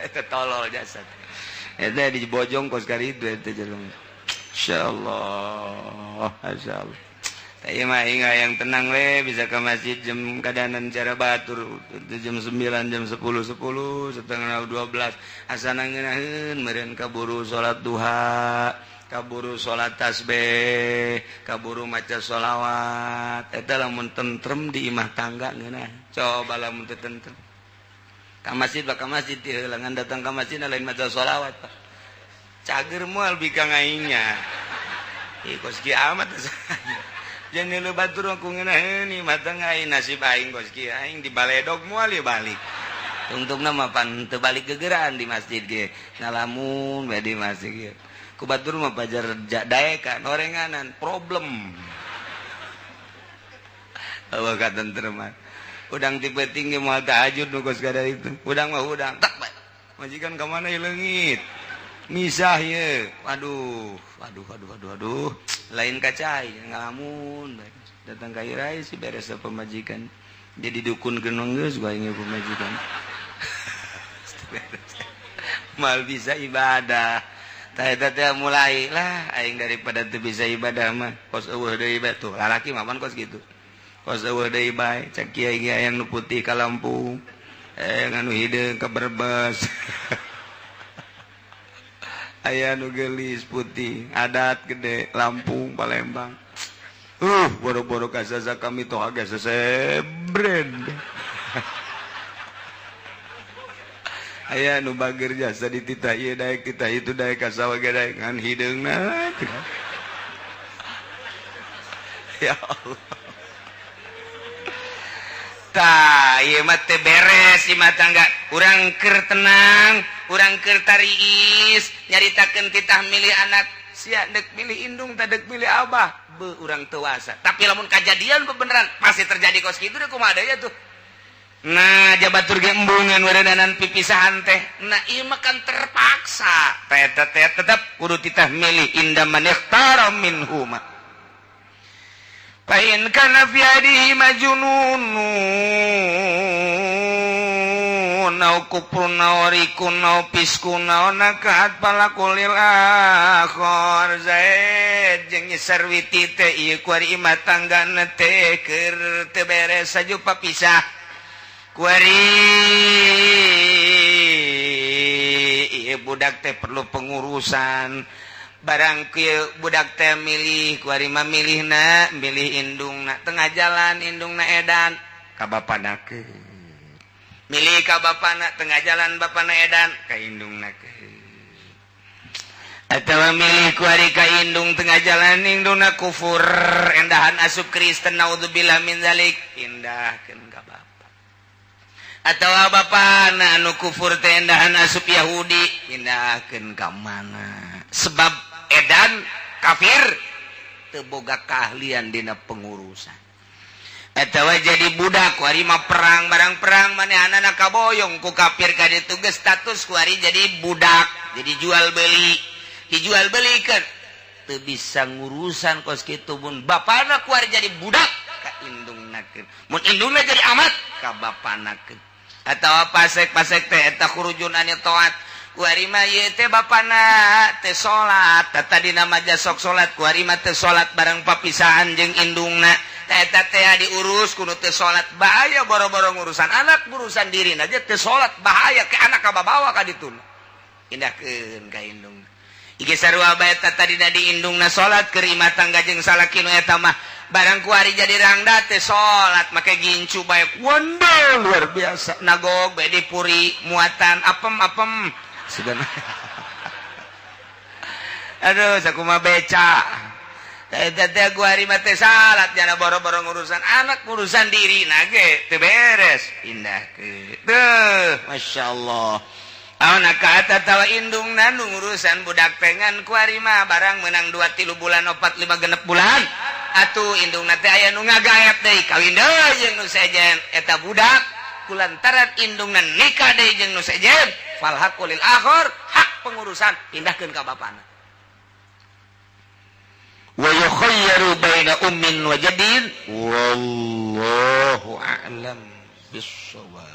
eta tolol jasad eta di Bojong kos kari itu eta jelema insyaallah masyaallah saya mah ingat yang tenang we bisa ke masjid jam kadanan cara batur jam 9 jam 10 setengah 12 asana ngeunaheun meureun kaburu salat duha kaburu salat tasbih kaburu maca sholawat eta lamun tentrem di imah tangga ngeunah coba lamun teu tentrem ka masjid teh heulangan datang ka masjid lain maca sholawat Pak cager moal bika ngaingnya kos kieu amat jangan lu batur aku ngeunaheun ni matang aing nasib aing kos kieu aing di baledog moal ieu balik untungna mah pan teu balik gegeran di masjid ge ngalamun bae di masjid ge ku batur mah pajar daekan orenganan problem eueuh katentreman udang tipe tinggi moal tahajud nu kos kada itu udang mah udang tak bae majikan ka mana ieu leungit misah ye waduh lain kacai ngalamun datang ka irai si beres pemajikan jadi dukun genong geus gua ingin pemajikan mal bisa ibadah tah eta teh mulai lah aing daripada teu bisa ibadah mah kos eueuh deui bae tuh lalaki mah pan kos kitu kos eueuh deui bae cek kieu ge aya nu putih ka Lampung nganu hideung ka Brebes aya nu geulis putih adat gede Lampung Palembang boro-boro kasasa kami toh agak sesebred aya nu bager jasa di titah ieu daek titah itu daek kasawa ge daek ngan hideungna ya Allah tah ieu mah teu beres imah tangga urang keur tenang urang keur tariis nyaritakeun titah milih anak sia deuk milih indung tah deuk milih abah beuh urang teu wasa tapi lamun kajadian beneran pasti terjadi kos kitu deh kumaha deui atuh nah jabatur ge embungan weredanan pipisahan teh nah ieu mah kan terpaksa teh tetep kudu titah milih inda man ikhtara minhuma Pain kana fi hadihi majnun nau kufrun nau rikun nau piskun nau nakat palakulil akhor zaid jeung nyesarwiti teh ieu kuari imah tanggana teh keur teu beres saju papisah kuari ieu budak teh perlu pengurusan barang kieu budak teh milih kuari mah milihna milih indungna tengah jalan indungna edan ka bapanakeun milih ka bapana tengah jalan bapana edan ka indungna atawa milih kuari ka indung tengah jalan indungna kufur endahan asup Kristen naudzubillah min zalik pindahkeun ka bapa atawa bapana anu kufur teh endahan asup Yahudi pindahkeun ka mana sebab edan kafir teu boga keahlian dina pengurusan atawa jadi budak kuari mah perang barang perang manehanana kaboyong ku kafir ka ditu geus status kuari jadi budak jadi jual beli dijual belikeun teu bisa ngurusan kos kitu mun bapana kuari jadi budak ka indungnakeun mun indungna jadi amat ka bapanakeun atawa pasek-pasek teh eta khurujun anu taat kuari mah ieu teh bapana teh salat tadi nama jasok salat kuari mah teh salat bareng papisahan jeung indungna eta teh diurus kudu teu salat bahaya boro-boro ngurusan anak urusan diri aja teu salat bahaya ke anak kababawa ka ditu indahkeun ka indung ieu sarua bae eta tadina di indungna salat keur imah tangga jeung salakinu eta mah barang kuari jadi rangda teh salat make gincu bae wondol luar biasa nagog bae dipuri muatan apem segana aduh sakumaha beca eta teh kuari mah teh salat jana boro-boro ngurusan anak ngurusan diri nage teu beres indahkeun teuh masyaallah awana ka eta tawa indungna nu ngurusan budak teh ngan kuari mah barang meunang 2-3 bulan 4-5 genep bulan atuh indungna teh aya nu ngagaep deui kawin deui jeung nu sejen eta budak kulantaran indungna nikah deui jeung nu sejen fal haqqul akhir hak pengurusan pindahkeun ka bapana wa yukhayyaru baina ummin wa jadin wallahu a'lam bissawab.